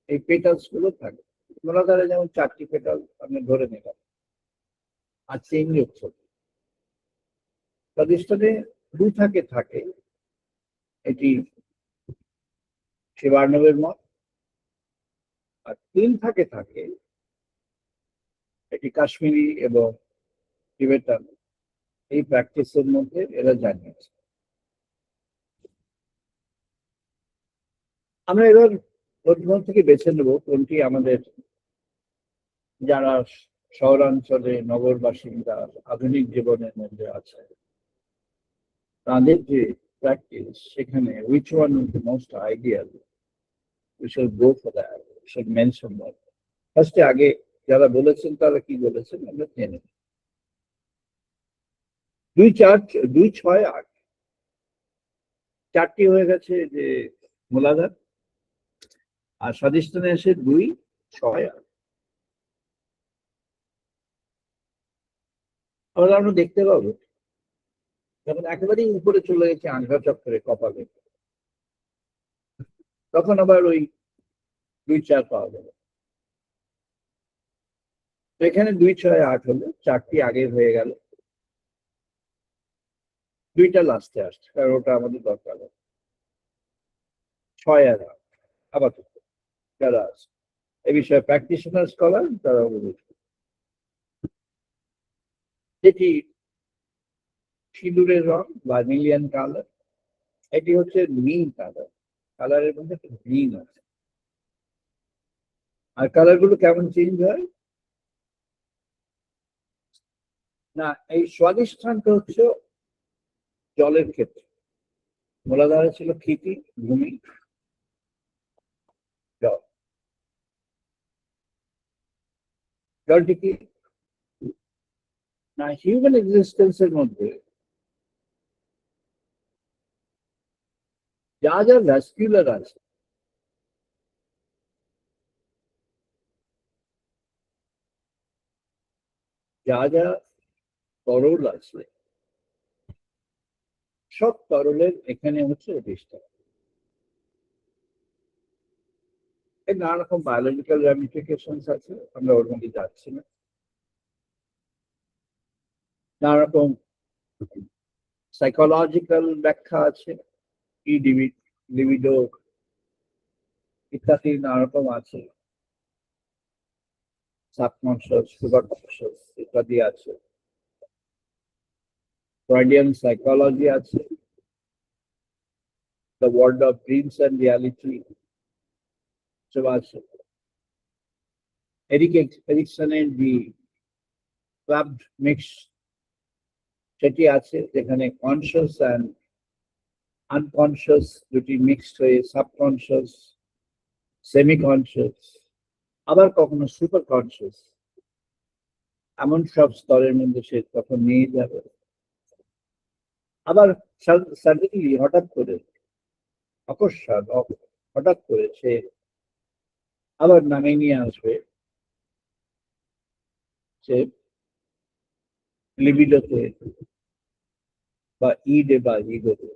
এই পেটালস গুলো থাকে। মূলাধারে যেমন 4টি পেটাল আমি ধরে নিলাম, আর চেইন হচ্ছে। স্বাধিষ্ঠানে থাকে এটি শিবার্ণবের মত, আর 3 থাকে এটি কাশ্মীরি এবং টিবেটান। এই প্র্যাকটিসের মধ্যে এরা জানিয়েছে। আমরা এবার প্রথম থেকে বেছে নেব কোনটি আমাদের যারা শহরাঞ্চলে নগর বাসিন্দা আধুনিক জীবনের মধ্যে আছে তাদের যে প্র্যাকটিস, সেখানে which one is the most ideal, we shall go for that, we shall mention that. ফার্স্টে আগে যারা বলেছেন তারা কি বলেছেন আমরা জেনে নিই। 2, 4, 2, 6, 8 4টি হয়ে গেছে যে মূলাধার, আর স্বাধিষ্ঠানে এসে 2, 6, 8। তাহলে আমরা দেখতে পাবো যখন একেবারেই উপরে চলে গেছে আঙ্ঘা চক্রে কপালে, তখন আবার ওই 2, 4 পাওয়া যাবে। তো এখানে 2, 6, 8 হলো, 4টি আগে হয়ে গেল, 2টা লাস্টে আসছে কারণ ওটা আমাদের দরকার। 6 আর 8 আপাতত যারা আছে এই বিষয়ে প্র্যাকটিশনার স্কলার তারা বুঝবে। যেটি সিঁদুরের রং বা মিলিয়ন কালার, এটি হচ্ছে নীল কালার। কালারের মধ্যে একটা গ্রিন আছে। আর কালার গুলো কেমন চেঞ্জ হয় না, এই স্বাধিষ্ঠানটা হচ্ছে জলের ক্ষেত্রে। মূলাধারে ছিল ক্ষিতি, ভূমি, জল। জলটি কি না হিউম্যান এক্সিস্টেন্সের মধ্যে যা যা ভ্যাসকুলার আছে, যা যা তরল আছে, সব তরলের এখানে হচ্ছে অধিষ্ঠান। এর নানা রকম বায়োলজিক্যাল র্যামিফিকেশনস আছে, আমরা ওর মধ্যে যাচ্ছি না। নানা রকম সাইকোলজিক্যাল ব্যাখ্যা আছে, লিবিডো ইত্যাদি নানা রকম আছে, সাবকনশিয়াস, সুপারকনশিয়াস ইত্যাদি আছে, ফ্রয়েডিয়ান সাইকোলজি আছে, the world of dreams and reality সব আছে। এরিকসনের দি ক্লাবড মিক্স সেটি আছে, যেখানে কনসিয়াস অ্যান্ড আনকনসিয়াস দুটি মিক্সড হয়ে সাবকনসিয়াস, সেমি কনসিয়াস, আবার কখনো সুপার কনসিয়াস, এমন সব স্তরের মধ্যে সে তখন নিয়ে যাবে। আবার সাডেনলি হঠাৎ করে অকস্মাৎ হঠাৎ করে সে আবার নামিয়ে নিয়ে আসবে সে লিবিডোতে বা ইডে বা ইগোতে।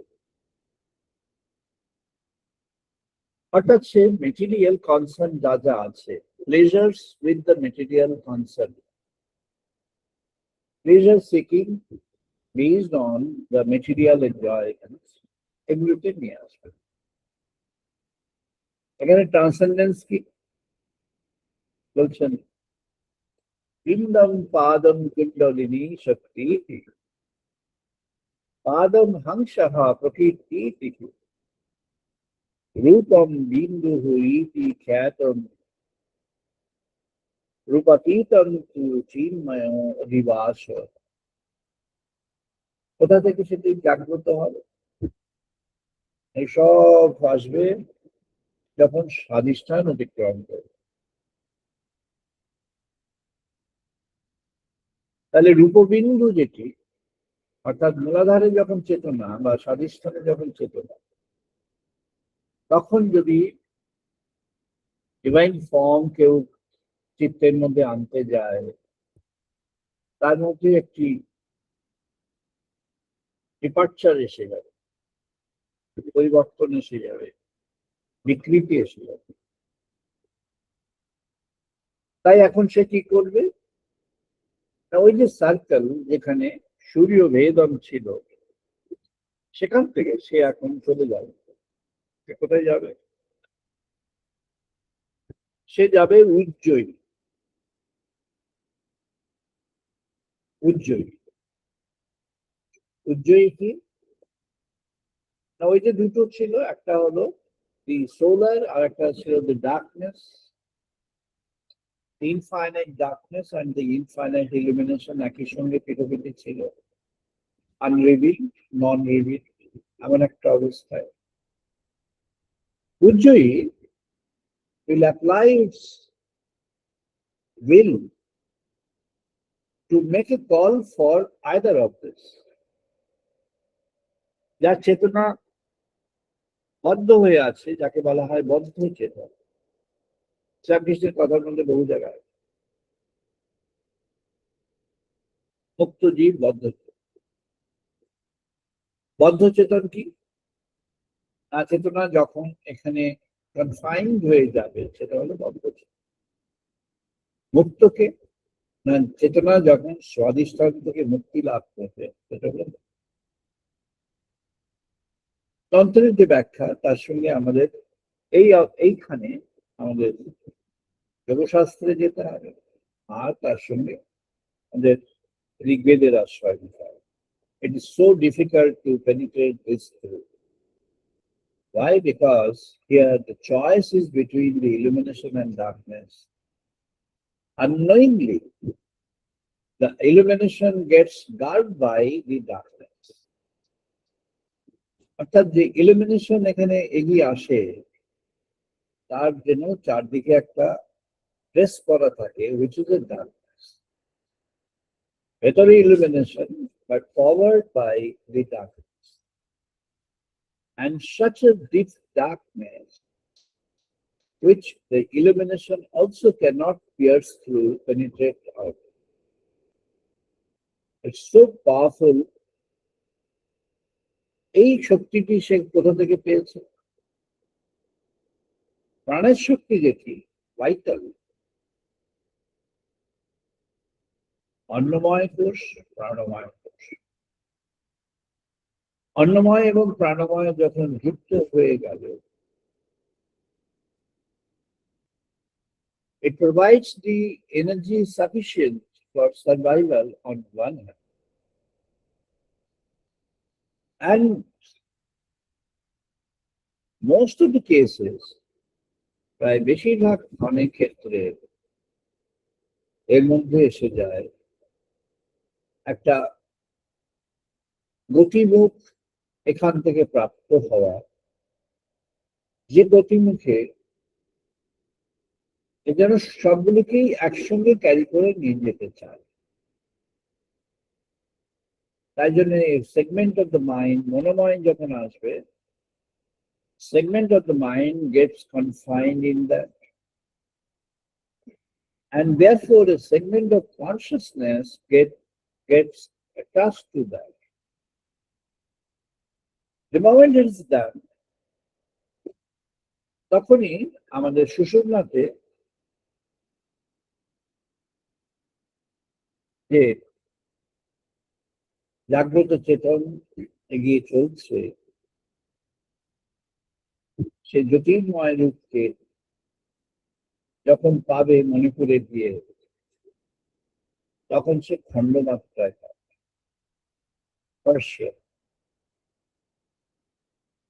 অর্থাৎ সে মেটেরিয়াল কনসার্ন যা যা আছে, pleasures with the material concern, pleasure seeking based on the material enjoyment, এগুলোকে নিয়ে আসবে। এখানে ট্রান্সেন্ডেন্স কি বলছেন? বৃন্দম পাদম কুণ্ডলিনী শক্তি, পাদম হংসঃ প্রকৃতি, রূপম বিন্দু ইতি খ্যাতম, রূপাতীতম তু চিন্ময় অধিবাস। কোথা থেকে সেটি জাগ্রত হবে? এইসব আসবে যখন স্বাধিষ্ঠান অতিক্রম করবে। তাহলে রূপবিন্দু যেটি, অর্থাৎ মূলাধারে যখন চেতনা বা স্বাধিষ্ঠানে যখন চেতনা, তখন যদি ডিভাইন ফর্ম কেউ চিত্তের মধ্যে আনতে যায়, তার মধ্যে একটি ডিপার্চার এসে যাবে, পরিবর্তন এসে যাবে, বিকৃতি এসে যাবে। তাই এখন সে কি করবে? ওই যে সার্কেল যেখানে সূর্য ভেদন ছিল, সেখান থেকে সে এখন চলে যাবে। সে কোথায় যাবে? সে যাবে উজ্জয়ী। উজ্জয়ী, উজ্জয়ী কি না, ওই যে দুটো ছিল, একটা হলো দি সোলার আর একটা ছিল the darkness, infinite darkness and the infinite illumination একই সঙ্গে পৃথিবীতে ছিল, আনরিভিল, নন রিভিল, এমন একটা অবস্থায় ujjayi will apply its will to make a call for either of this. যার চেতনা বদ্ধ হয়ে আছে, যাকে বলা হয় বদ্ধ চেতনা। শ্রীকৃষ্ণের কথার মধ্যে বহু জায়গায় মুক্ত জীব, বদ্ধ চেতন। বদ্ধ চেতন কি না, চেতনা যখন এখানে কনফাইন্ড হয়ে যাবে সেটা হলো বদ্ধ চেতন। মুক্তকে না, চেতনা যখন স্বাধিষ্ঠান থেকে মুক্তি লাভ করবে সেটা হলো তন্ত্রের যে ব্যাখ্যা, তার সঙ্গে আমাদের এইখানে আমাদের যোগশাস্ত্রে যেতে হবে, আর তার সঙ্গে আমাদের ঋগ্বেদের আশ্রয় নিতে হবে। It is so difficult to penetrate this through. Why? Because here the choice is between the illumination and darkness. Unknowingly, the illumination gets guarded by the darkness. অর্থাৎ যে ইলুমিনেশন এখানে এগিয়ে আসে, তার যেন চারদিকে একটা ড্রেস করা থাকে, which is a darkness. ভেতরে illumination, but covered by the darkness. And such a deep darkness, which the illumination also cannot pierce through, penetrate out. It's so powerful. এই শক্তিটি সে কোথা থেকে পেয়েছে? প্রাণের শক্তি যেটি ভাইটাল, অন্নময় কোষ, প্রাণময় কোষ। অন্নময় এবং প্রাণময় যখন যুক্ত হয়ে গেল, it provides the energy sufficient for survival on one hand, and most of the cases, প্রায় বেশিরভাগ অনেক ক্ষেত্রে এর মধ্যে এসে যায় একটা গতিমুখ এখান থেকে প্রাপ্ত হওয়া, যে গতিমুখে এ যেন সবগুলোকেই একসঙ্গে ক্যারি করে নিয়ে যেতে চায়। তাই জন্য সেগমেন্ট অফ দ্য মাইন্ড, মনোময় যখন আসবে, segment of the mind gets confined in that. And therefore, a segment of consciousness gets attached to that. The moment it is done, তখনই আমাদের সুষুম্নাতে যে জাগ্রত চেতন এগিয়ে চলছে, সে জ্যোতির্ময় রূপকে যখন পাবে মণিপুরে গিয়ে, তখন সে খণ্ডমাত্রায় পার্শিয়াল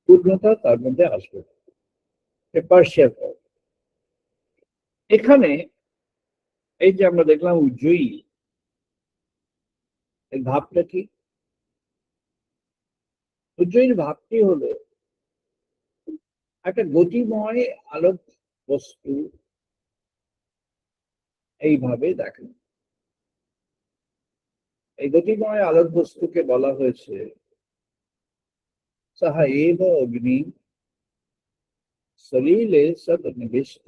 পূর্ণতা তার মধ্যে আসবে, সে পার্শিয়াল। এখানে এই যে আমরা দেখলাম উজ্জয়ী, এই ভাবটা কি? উজ্জয়ীর ভাবটি হলো একটা গতিময় আলোক বস্তু এইভাবে দেখেন। এই গতিময় আলোক বস্তুকে বলা হয়েছে সাহা এব অগ্নি সলিলে সদনিবিষ্ট।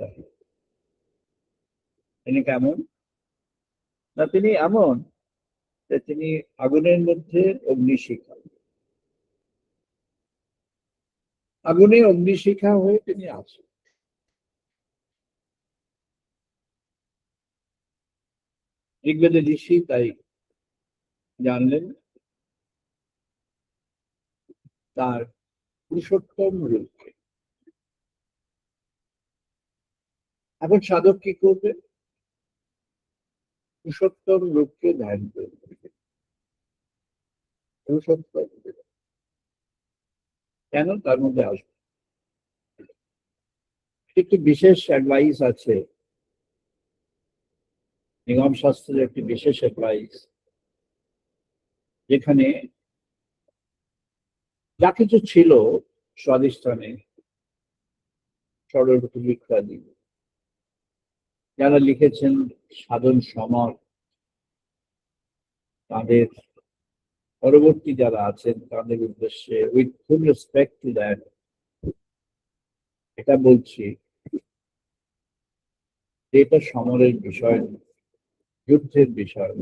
তিনি কেমন? না, তিনি এমন যে তিনি আগুনের মধ্যে অগ্নিশিখা, আগুনে অগ্নিশিখা হয়ে তিনি আছেন। ঋগ্বেদের ঋষি তাই জানলেন তার পুরুষোত্তম রূপকে। এখন সাধক কি করবে? পুরুষোত্তম রূপকে ধ্যান করবে। পুরুষোত্তম কেন তার মধ্যে আসবে? একটি বিশেষ অ্যাডভাইস আছে, নিগম শাস্ত্রের একটি বিশেষ অ্যাডভাইস, যেখানে যা কিছু ছিল স্বাধিষ্ঠানে, ষড়ঋতু ইত্যাদি, যারা লিখেছেন সাধন সমর, তাদের পরবর্তী যারা আছেন তাদের উদ্দেশ্যে with full respect to that এটা বলছি, এটা সমরের বিষয়, যুদ্ধের বিষয়,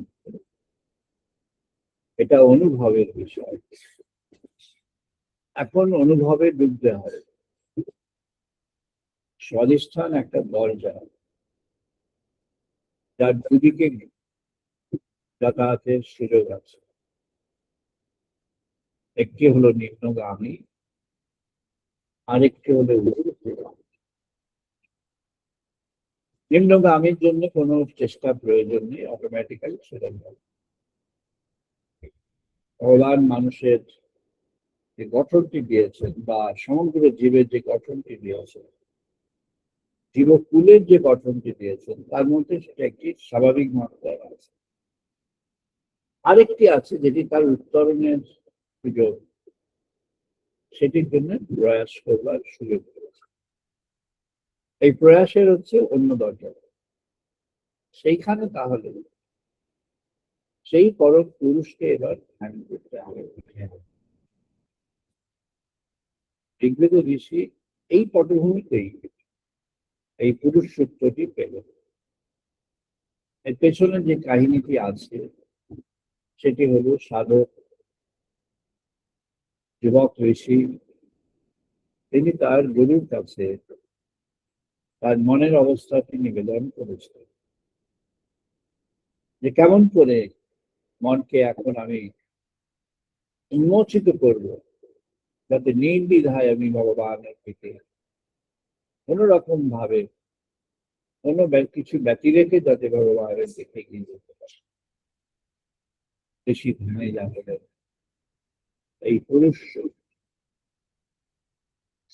এটা অনুভবের বিষয়। এখন অনুভবে ডুবতে হয়। স্বাধিষ্ঠান একটা দরজা, যার দুদিকে যাতায়াতের সুযোগ আছে। একটি হলো নিম্নগামী, আরেকটি হলো ঊর্ধ্বগামী। নিম্নগামীর জন্য কোনো চেষ্টা প্রয়োজন নেই, অটোমেটিক্যালি সেটা হয়। ভগবান মানুষের যে গঠনটি দিয়েছেন বা সমগ্র জীবের যে গঠনটি দিয়েছেন, জীবকুলের যে গঠনটি দিয়েছেন, তার মধ্যে সেটা একটি স্বাভাবিক মাত্রায় আছে। আরেকটি আছে যেটি তার উত্তরণের সুযোগ, সেটির জন্য প্রয়াস করবার সুযোগ রয়েছে। এই প্রয়াসের হচ্ছে অন্য দরজা। সেইখানে তাহলে সেই পরম পুরুষকে এবার ধ্যান করতে হবে। ঋগ্বেদ ঋষি এই পটভূমিতেই এই পুরুষ সূত্রটি পেল। এর পেছনে যে কাহিনীটি আছে সেটি হলো সাধক যুবক ঋষি, তিনি তার গুরুর কাছে তার মনের অবস্থাটি নিবেদন করেছেন যে কেমন করে মনকে এখন আমি উন্মোচিত করব, যাতে নির্দ্বিধায় আমি ভগবানের দিকে কোন রকম ভাবে কোনো কিছু ব্যতি রেখে যাতে ভগবানের দিকে এগিয়ে যেতে পারে। ঋষি ধ্যানে যাবেন এই পুরুষ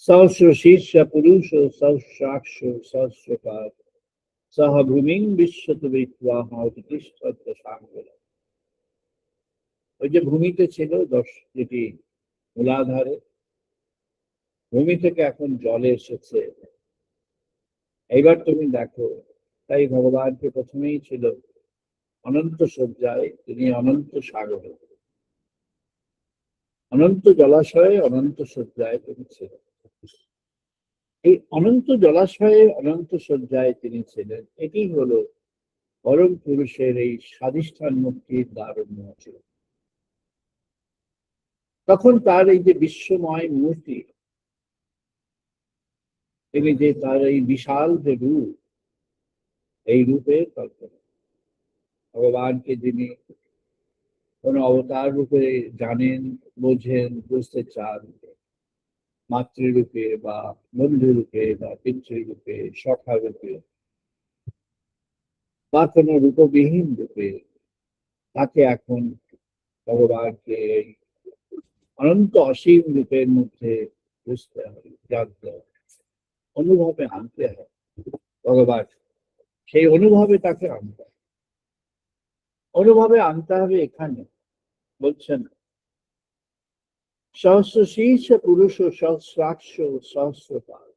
সহস্র শীর্ষ পুরুষ সহস্রাক্ষ সহস্রপাদ সহ ভূমিং বিশ্বত সাঙ্গ। ওই যে ভূমিতে ছিল যেটি মূলাধারে, ভূমি থেকে এখন জলে এসেছে। এইবার তুমি দেখো, তাই ভগবানকে প্রথমেই ছিল অনন্ত শয্যায়, তিনি অনন্ত সাগরে, অনন্ত জলাশয়ে, অনন্ত শয্যায় তিনি ছিলেন। এই অনন্ত জলাশয়ে অনন্ত শয্যায় তিনি ছিলেন। এটি হলো পরম পুরুষের এই স্বাধিষ্ঠান মুক্তির দ্বার উন্মোচন। তখন তার এই যে বিশ্বময় মূর্তি, তিনি যে তার এই বিশাল যে রূপ, এই রূপের কল্পনা ভগবানকে যিনি কোন অবতার রূপে জানেন, বোঝেন, বুঝতে চান, মাতৃরূপে বা বন্ধুরূপে বা পিতৃরূপে, সখা রূপে বা কোন রূপবিহীন রূপে, তাকে এখন ভগবানকে এই অনন্ত অসীম রূপের মধ্যে বুঝতে হবে, জানতে হবে, অনুভবে আনতে হবে। ভগবান সেই অনুভবে তাকে আনতে হবে। অনুভবে আনতে হবে এখানে বলছেন সহস্র শীর্ষ পুরুষ ও সহস্রাক্ষ সহস্রপাল।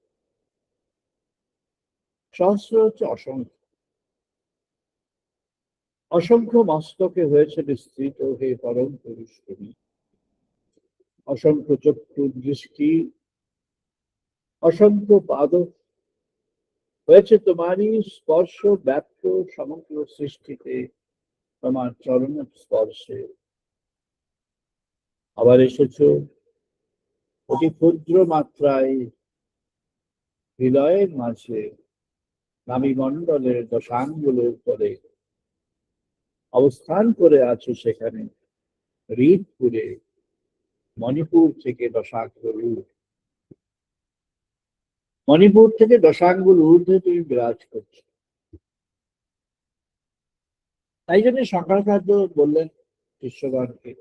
সহস্র হচ্ছে অসংখ্য, অসংখ্য মস্তকে হয়েছে বিস্তৃত হে পরম পুরুষ তুমি। অসংখ্য চক্ষু দৃষ্টি, অসংখ্য পাদ হয়েছে তোমারই স্পর্শ ব্যক্ত সমগ্র সৃষ্টিতে, তোমার চরণ স্পর্শে। আবার এসেছ অতি ক্ষুদ্র মাত্রায় হৃদয়ের মাঝে নাভিমণ্ডলের দশাঙ্গুলোর উপরে অবস্থান করে আছো, সেখানে হৃদপুরে মণিপুর থেকে দশাঙ্গুল, মণিপুর থেকে দশাঙ্গুল ঊর্ধ্বে তুমি বিরাজ করছো। তাই জন্য শঙ্করাচার্য বললেন শিষ্যগণকে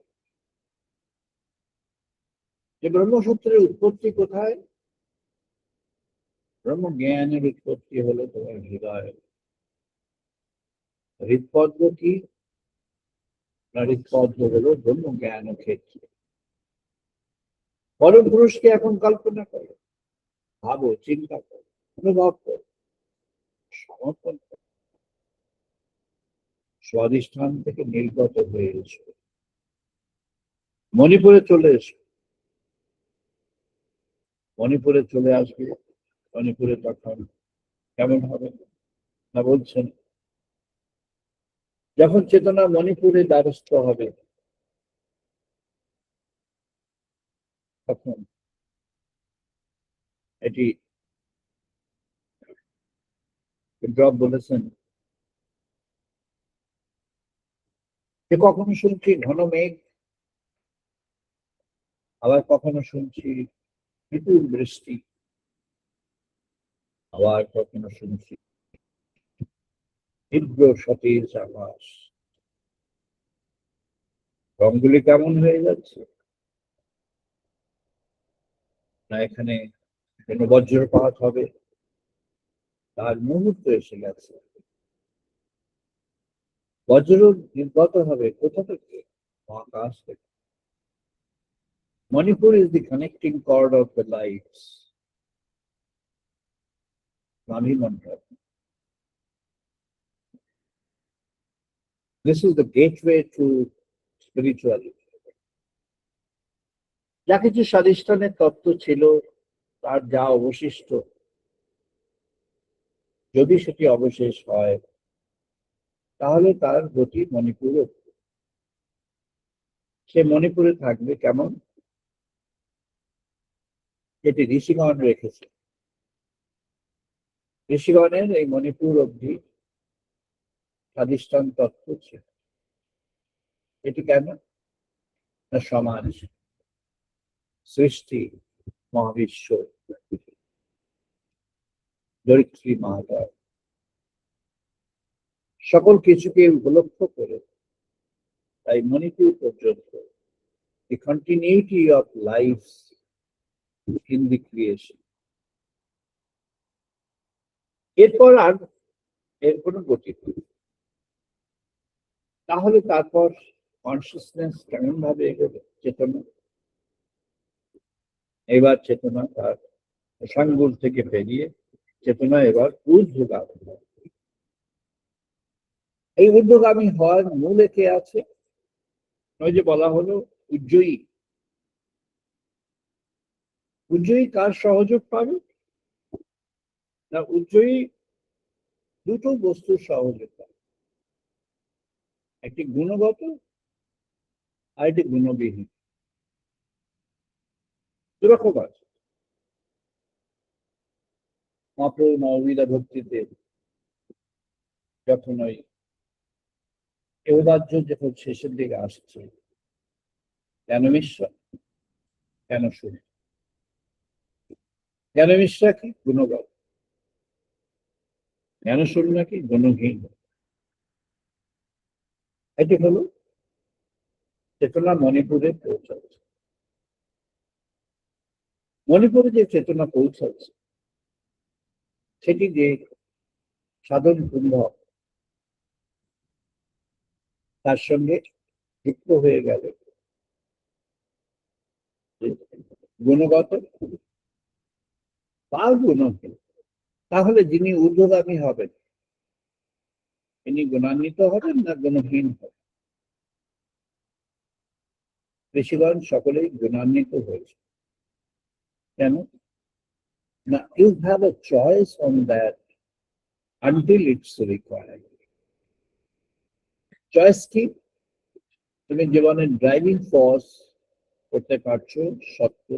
যে ব্রহ্মসূত্রের উৎপত্তি কোথায়? ব্রহ্ম জ্ঞানের উৎপত্তি হলো তোমার হৃদয়। হৃদপদ্ম কি? হৃদপদ্ম হলো ব্রহ্ম জ্ঞান ক্ষেত্র। পরম পুরুষকে এখন কল্পনা করো, ভাবো, চিন্তা করো, অনুভব করো, সমর্পণ করো। স্বাধিষ্ঠান থেকে নির্গত হয়ে এসো, মণিপুরে চলে এসো। মণিপুরে চলে আসবে। মণিপুরে তখন কেমন হবে না বলছেন, যখন চেতনা মণিপুরে দ্বারস্থ হবে, তখন এটি ড্রপ বলেছেন যে কখনো শুনছি ঘন মেঘ, আবার কখনো শুনছি বিপুল বৃষ্টি, আবার কখনো শুনছি তীব্র সতেজ আকাশ। রঙগুলি কেমন হয়ে যাচ্ছে? না এখানে কোন বজ্রপাত হবে তার মুহূর্ত এসে গেছে। বজ্র নির্গত হবে কোথা থেকে? আকাশ থেকে। Manipur is the connecting cord of the lives. Navi-mandal. This is the gateway to spirituality. যা কিছু স্বাধিষ্ঠানের তত্ত্ব ছিল, তার যা অবশিষ্ট, যদি সেটি অবশেষ হয়, তাহলে তার গতি মণিপুরে। সে মণিপুরে থাকবে কেমন? যেটি ঋষিগণ রেখেছে। ঋষিগণের এই মণিপুর অবধি স্বাধিষ্ঠান তত্ত্ব ছিল। এটি কেন? না সমাজ, সৃষ্টি, মহাবিশ্ব, ধরিত্রী মাতা সকল কিছুকে উপলক্ষ করে, তাই মণিপুর পর্যন্ত the continuity of life in the creation. এরপর আর এর কোনো গতি নেই। তাহলে তারপর কনসিয়াসনেস কেমন ভাবে এগোবে? চেতনা, এবার চেতনা তার সাঙ্গুল থেকে বেরিয়ে চেতনা এবার ঊর্ধ্বগামী। এই ঊর্ধ্বগামী হওয়ার মূলে কে আছে? ওই যে বলা হলো উজ্জয়ী। উজ্জয়ী কার সহযোগ পাবে? না, উজ্জয়ী দুটো বস্তুর সহযোগিতা, একটি গুণগত আর একটি গুণবিহীন, দুরকম আছে। মহাপ্রভু নববিধা ভক্তিতে যখন ওই কেউবাজ্য যখন শেষের দিকে আসছে, কেন মিশ্রা কেন শুনে, কেন মিশ্রা কি গুণগত, কেন শুনে নাকি গুণহীন। এটি হলো চেতনা মণিপুরে পৌঁছাচ্ছে। মণিপুরে যে চেতনা পৌঁছাচ্ছে সেটি যে সাধন কুম্ভক তার সঙ্গে যুক্ত হয়ে গেল গুণগত বা গুণহীন, তাহলে যিনি ঊর্ধ্বগামী হবেন তিনি গুণান্বিত হবেন না গুণহীন হবেন? ঋষিগণ সকলেই গুণান্বিত হয়েছে। কেন না? You have a choice on that until it's required. Choice কি? তুমি জীবনের ড্রাইভিং ফোর্স করতে পারছো সত্য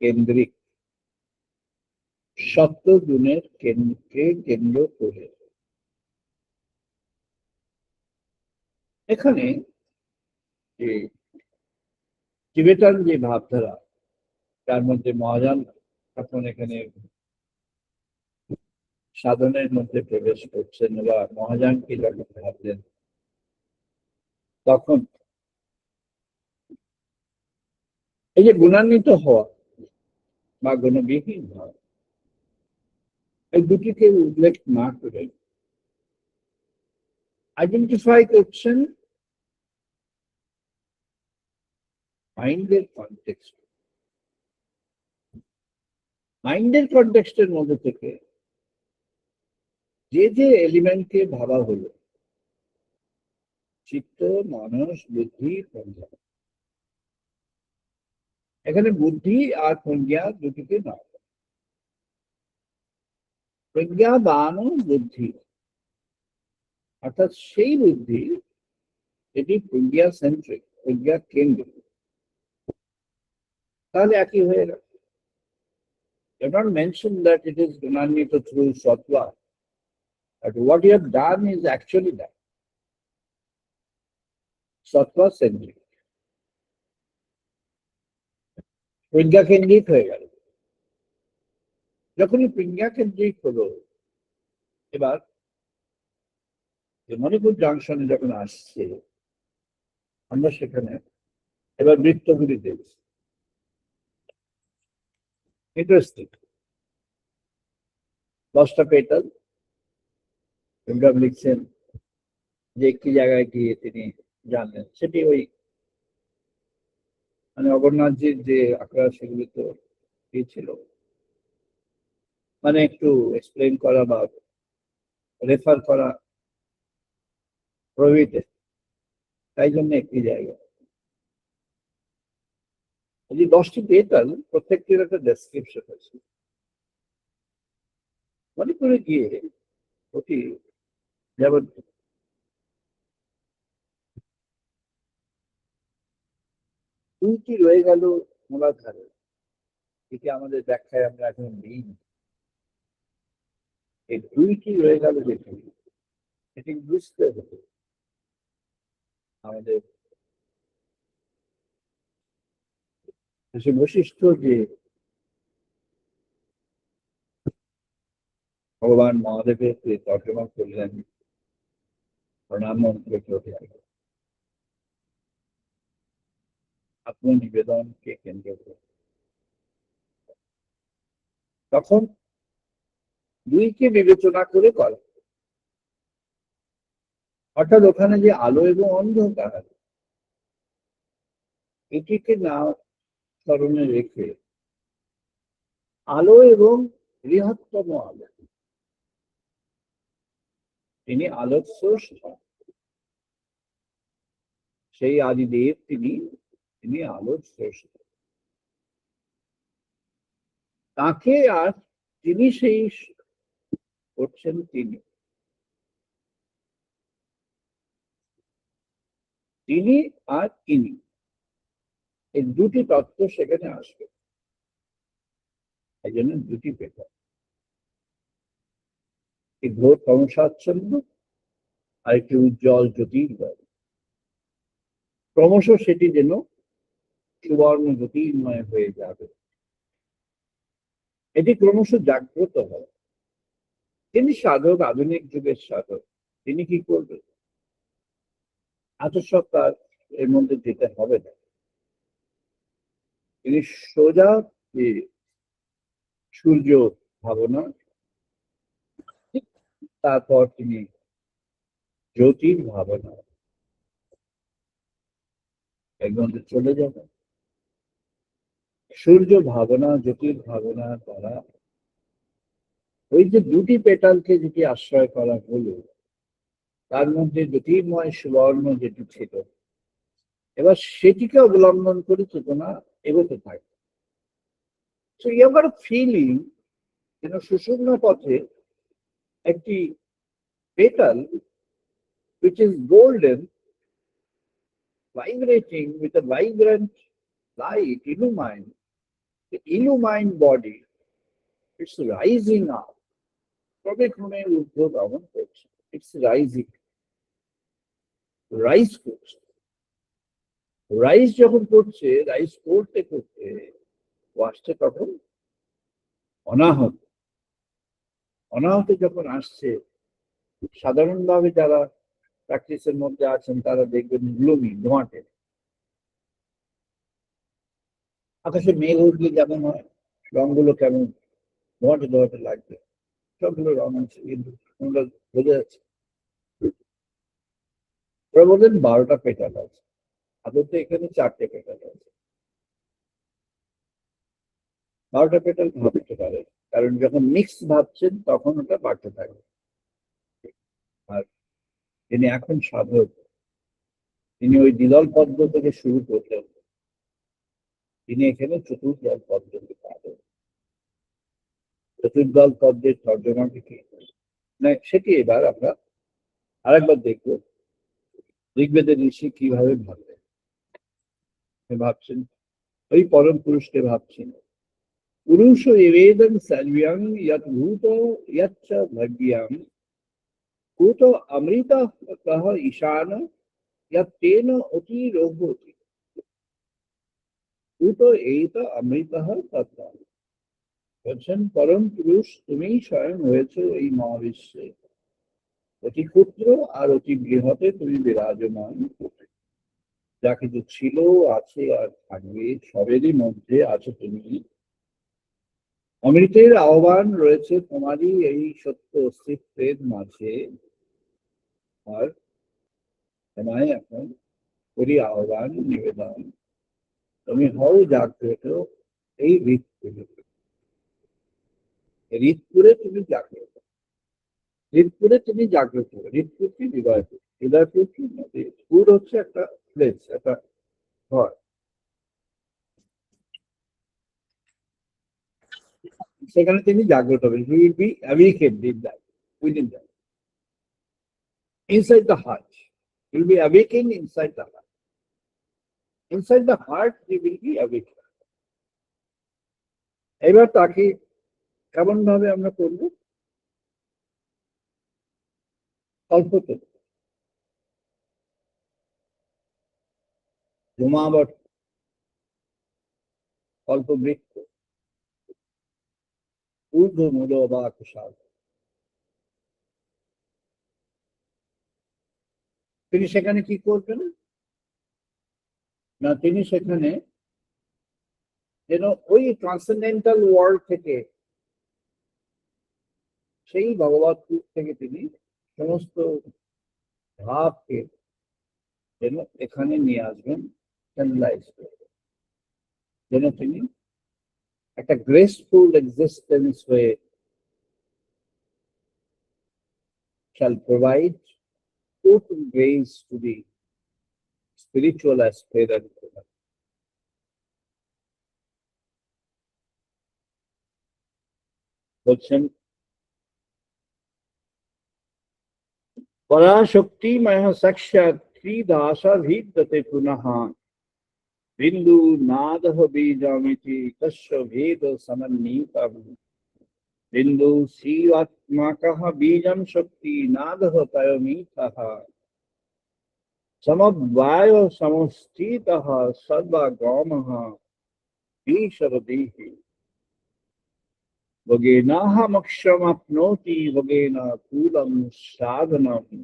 কেন্দ্রিক, সত্য গুণের কেন্দ্রকে কেন্দ্র করে। এখানে যে টিবেটান যে ভাবধারা, তার মধ্যে মহাযান এখন এখানে সাধনের মধ্যে প্রবেশ করছেন বা মহাযানকে যখন ভাবলেন, তখন এই যে গুণান্বিত হওয়া বা গুণবিহীন হওয়া, এই দুটিকে উল্লেখ না করে আইডেন্টিফাই করছেন মাইন্ডের কনটেক্সট। মাইন্ডের কনটেক্সটের মধ্যে থেকে যে যে এলিমেন্টকে ভাবা হলো, চিত্ত, মানস, বুদ্ধি, প্রজ্ঞা, এখানে বুদ্ধি আর প্রজ্ঞা দুটিকে না, প্রজ্ঞা বান বুদ্ধি, অর্থাৎ সেই বুদ্ধি এটি প্রজ্ঞা সেন্ট্রিক, প্রজ্ঞা কেন্দ্র, তাহলে একই হয়ে গেল। You have not mentioned that it is Gunanita through Sattva, but what you have done is actually that. Sattva centric. প্রজ্ঞা কেন্দ্রিক হয়ে গেল। যখনই প্রজ্ঞা কেন্দ্রিক হলো, এবার মণিপুর জাংশনে যখন আসছে, আমরা সেখানে এবার বৃত্তগুলি দেখছি। ইন্টারেস্টিং, 10টা পেটাল লিখছেন যে একটি জায়গায় গিয়ে তিনি জানলেন, সেটি ওই মানে অমরনাথজির যে আঁকড়া সেগুলি তো ছিল, মানে একটু এক্সপ্লেন করা বা রেফার করা প্রভৃতি, তাই জন্য একটি জায়গা। এই 10টি পেটাল প্রত্যেকটির একটা ডেসক্রিপশন আছে। মণিপুরে গিয়ে ওটি যেমন দুইটি রয়ে গেল মূলাধারে, এটি আমাদের ব্যাখ্যায় আমরা এখন নেই। এই দুইটি রয়ে গেল যেটি, এটি বুঝতে হবে আমাদের বৈশিষ্ট্য যে ভগবান মহাদেবের যে তর্জমা করলেন প্রণাম মন্ত্রকে, আত্মনিবেদনকে কেন্দ্র করে, তখন দুইকে বিবেচনা করে করা, অর্থাৎ ওখানে যে আলো এবং অন্ধকার এটিকে না স্মরণে রেখে আলো এবং বৃহত্তম আলো, তিনি আলোক স্রষ্টা, সেই আদিদেব তিনি আলোক স্রষ্টা, তাকে আর যিনি সেই করছেন তিনি আর ইনি, এই দুটি তত্ত্ব সেখানে আসবে। এই জন্য দুটি পেপার, একটি ঘোর ক্রমশাচ্ছন্ন আর একটি উজ্জ্বল জ্যোতির্ময়। ক্রমশ সেটি যেন সুবর্ণ জ্যোতির্ময় হয়ে যাবে, এটি ক্রমশ জাগ্রত হয়। তিনি সাধক, আধুনিক যুগের সাধক। তিনি কি করবেন? আত্মসত্তার এর মধ্যে যেতে হবে না, তিনি সোজা যে সূর্য ভাবনা, তারপর তিনি জ্যোতির ভাবনা এর মধ্যে চলে যাবেন। সূর্য ভাবনা, জ্যোতির ভাবনা দ্বারা ওই যে দুটি পেটালকে যেটি আশ্রয় করা হলো, তার মধ্যে জ্যোতির্ময় সুবর্ণ যেটি ছিল, এবার সেটিকে অবলম্বন করে চেতনা এগোতে থাকে। So you have got a feeling, সুষুম্ন পথে একটি petal which is golden, vibrating with a vibrant light, illumined, the illumined body, it's rising up. ক্রমে ক্রমে ঊর্ধ্বগমন করছে, it's rising, রাইজ করছে। রাইজ যখন করছে, রাইজ করতে করতে আসছে তখন অনাহত। অনাহত যখন আসছে, সাধারণভাবে যারা প্র্যাকটিসের মধ্যে আছেন তারা দেখবেন গ্লুমি, ধোঁয়াটে। আকাশে মেঘ উঠলে যেমন হয়, রংগুলো কেমন ধোঁয়াটে ধোঁয়াটে লাগবে, সবগুলো রং আছে, কিন্তু কোনটা বোঝা যাচ্ছে? ওরা বললেন 12টা পেটাল আছে, আদতে এখানে 4টে পেটাল আছে। 12টা পেটাল ভাবতে পারে, কারণ যখন মিক্স ভাবছেন তখন ওটা বাড়তে থাকে। আর তিনি এখন সাধক, তিনি ওই দ্বিদল পদ্ম থেকে শুরু করলেন, তিনি এখানে চতুর্দল পদ্মকে পাবেন। চতুর্দল পদ্মের তর্জমাটি কি না, সেটি এবার আমরা আরেকবার দেখবো ঋগ্বেদের ঋষি কিভাবে ভাবলেন। ভাবছেন ওই পরম পুরুষকে ভাবছেন। পুরুষ এবেদন সর্বিয়াং ইয়ৎ ভূত ইয়চ্চ ভগ্যাং ভূত অমৃত কহ ঈশান ইয়ত্তেন অতি রোহতি ভূত এইত অমৃত তত্ত্ব। বলছেন পরম পুরুষ তুমিই স্বয়ং হয়েছ এই মহাবিশ্বে, অতি ক্ষুদ্র আর অতি বৃহতে তুমি বিরাজমান। যা কিছু ছিল, আছে আর থাকবে, সবেরই মধ্যে আছো তুমি। অমৃতের আহ্বান রয়েছে তোমারই এই সত্য অস্তিত্বের মাঝে। আর তোমায় এখন করি আহ্বান, নিবেদন, তুমি হও জাগ্রত এই হৃদপুরে। হৃদপুরে তুমি জাগ্রত, হৃদপুরে তুমি জাগ্রত। হৃদপুর কি? হৃদয়পুর। হৃদয়পুর কি? নদী। পুর হচ্ছে একটা প্লেস, একটা ঘর। সেখানে তিনি জাগ্রত হবেন। He will be awakened in that, within that, inside the heart. He will be awakened inside the heart. Inside the heart, he will be awakened. এবার তাকে কেমন ভাবে আমরা করবো? কল্পতে ধূমাবট, কল্পবৃক্ষ, ঊর্ধ্ব মূল বা কুশাল। তিনি সেখানে কি করবেন না, তিনি সেখানে যেন ওই ট্রান্সেন্ডেন্টাল ওয়ার্ল্ড থেকে, সেই ভগবৎ থেকে তিনি সমস্ত ভাবকে যেন এখানে নিয়ে আসবেন, চ্যানেলাইজ করবেন, যেন তিনি একটা গ্রেসফুল এক্সিস্টেন্স হয়ে shall provide total grace to the spiritual aspirant. বলছেন পরাশক্তিময় সাক্ষাৎ ত্রিদাসাভিদ্যতে পুনঃ বিন্দু নাদ বীজমিতি তস্য ভেদ সমন্বিতম বিন্দু শ্রীআত্মাকঃ বীজম শক্তি নাদঃ তয়মিতঃ সমবায় সমষ্টিতঃ সর্বগামঃ ईशवदेहि वगेनाहमक्षमप्नोति वगेन कूलं साधनं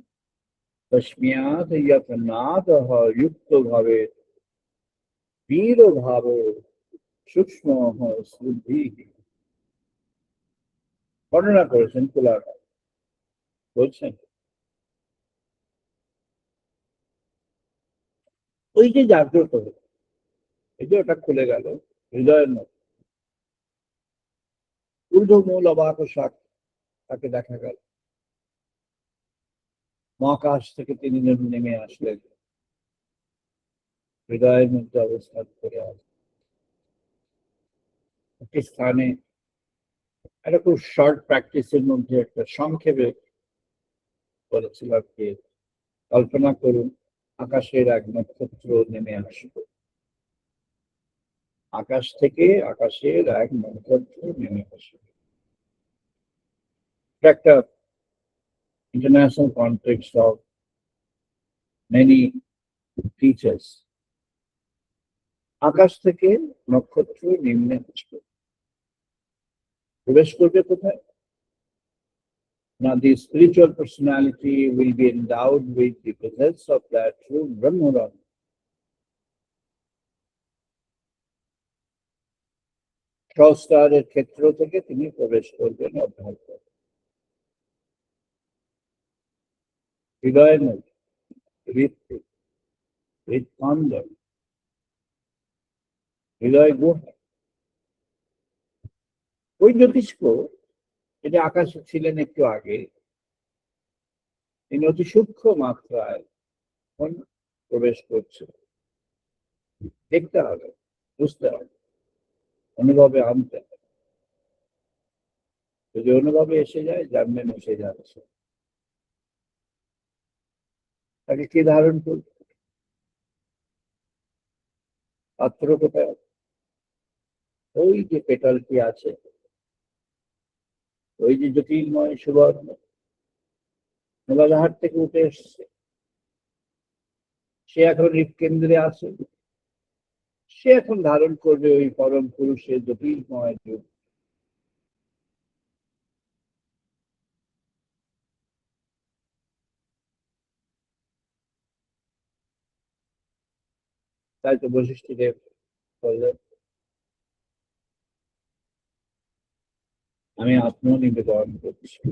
तस्मात् यत् नादः युक्तो भवेत् वीरभावो सूक्ष्मः शुद्धिः বর্ণনা করেছেন কুলার বলছেন ওই যে জাগ্রত হলো এই যে ওটা খুলে গেল হৃদয়ের মধ্যে ঊর্ধ্বমূল অবাক শাক তাকে দেখা গেল মহাকাশ থেকে তিনি নেমে আসলেন হৃদয়ের মধ্যে অবস্থান করে আসলেন একটি স্থানে একটা খুব শর্ট প্র্যাকটিসের মধ্যে একটা সংক্ষেপে বলেছিলাম যে কল্পনা করুন আকাশের এক নক্ষত্র নেমে আসবে আকাশ থেকে আকাশের এক নক্ষত্র নেমে আসবে একটা international context of many teachers আকাশ থেকে নক্ষত্র নেমে আসবে প্রবেশ করবে কোথায় না the spiritual personality will be endowed with the presence of that true Brahman সহস্রারের ক্ষেত্র থেকে তিনি প্রবেশ করবেন অধ্যায় করবেন হৃদয়ের মধ্যে হৃৎকাণ্ড হৃদয় গুহা ওই জ্যোতিষ্ক তিনি আকাশে ছিলেন একটু আগে তিনি অতি সূক্ষ্ম মাত্রায় প্রবেশ করছেন দেখতে হবে বুঝতে হবে অনুভবে আনতে হবে যদি অনুভবে এসে যায় জানবেন এসে যাচ্ছে তাকে কি ধারণ করবে পাত্র কোথায় ওই যে পেটালটি আছে ওই যে জ্যোতির্ময় সুবর্ণ নবাজাহার থেকে উঠে এসছে সে এখন হৃৎকেন্দ্রে আছে সে এখন ধারণ করবে ওই পরম পুরুষের জ্যোতির্ময় যুগ তাই তো বৈশিষ্ট্যদেব বললেন আমি আত্মনিবেদন করছি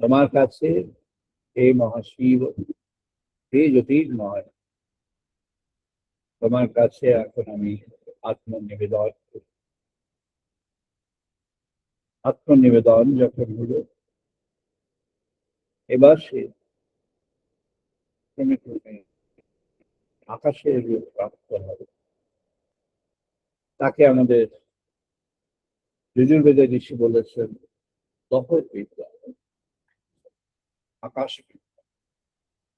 তোমার কাছে হে মহাশিব হে জ্যোতির্ময় তোমার কাছে এখন আমি আত্মনিবেদন করি আত্মনিবেদন যখন হলো এবার সে ক্রমে ক্রমে আকাশের রূপ প্রাপ্ত হবে তাকে আমাদের যজুর্বেদের ঋষি বলেছেন দহর বিদ্যা আকাশ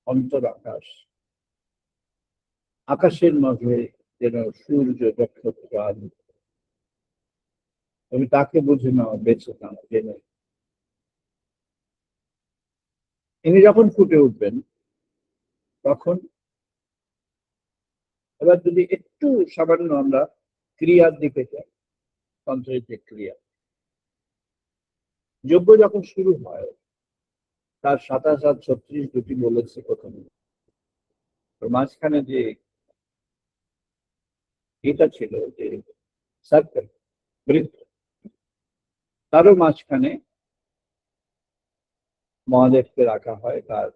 অন্তর আকাশ আকাশের মাঝে যেন সূর্য নক্ষত্র আলো তুমি তাকে বুঝে নাও বেঁচে নাও জেনে ইনি যখন ফুটে উঠবেন তখন এবার যদি একটু সামান্য আমরা ক্রিয়ার দিকে যাই তন্ত্রের যে ক্রিয়া যজ্ঞ যখন শুরু হয় তার ২৭-৩৬ দুটি বলেছে প্রথমে মাঝখানে যে এটা ছিল যে সার্কেল বৃত্ত তারও মাঝখানে মহাদেবকে রাখা হয় তার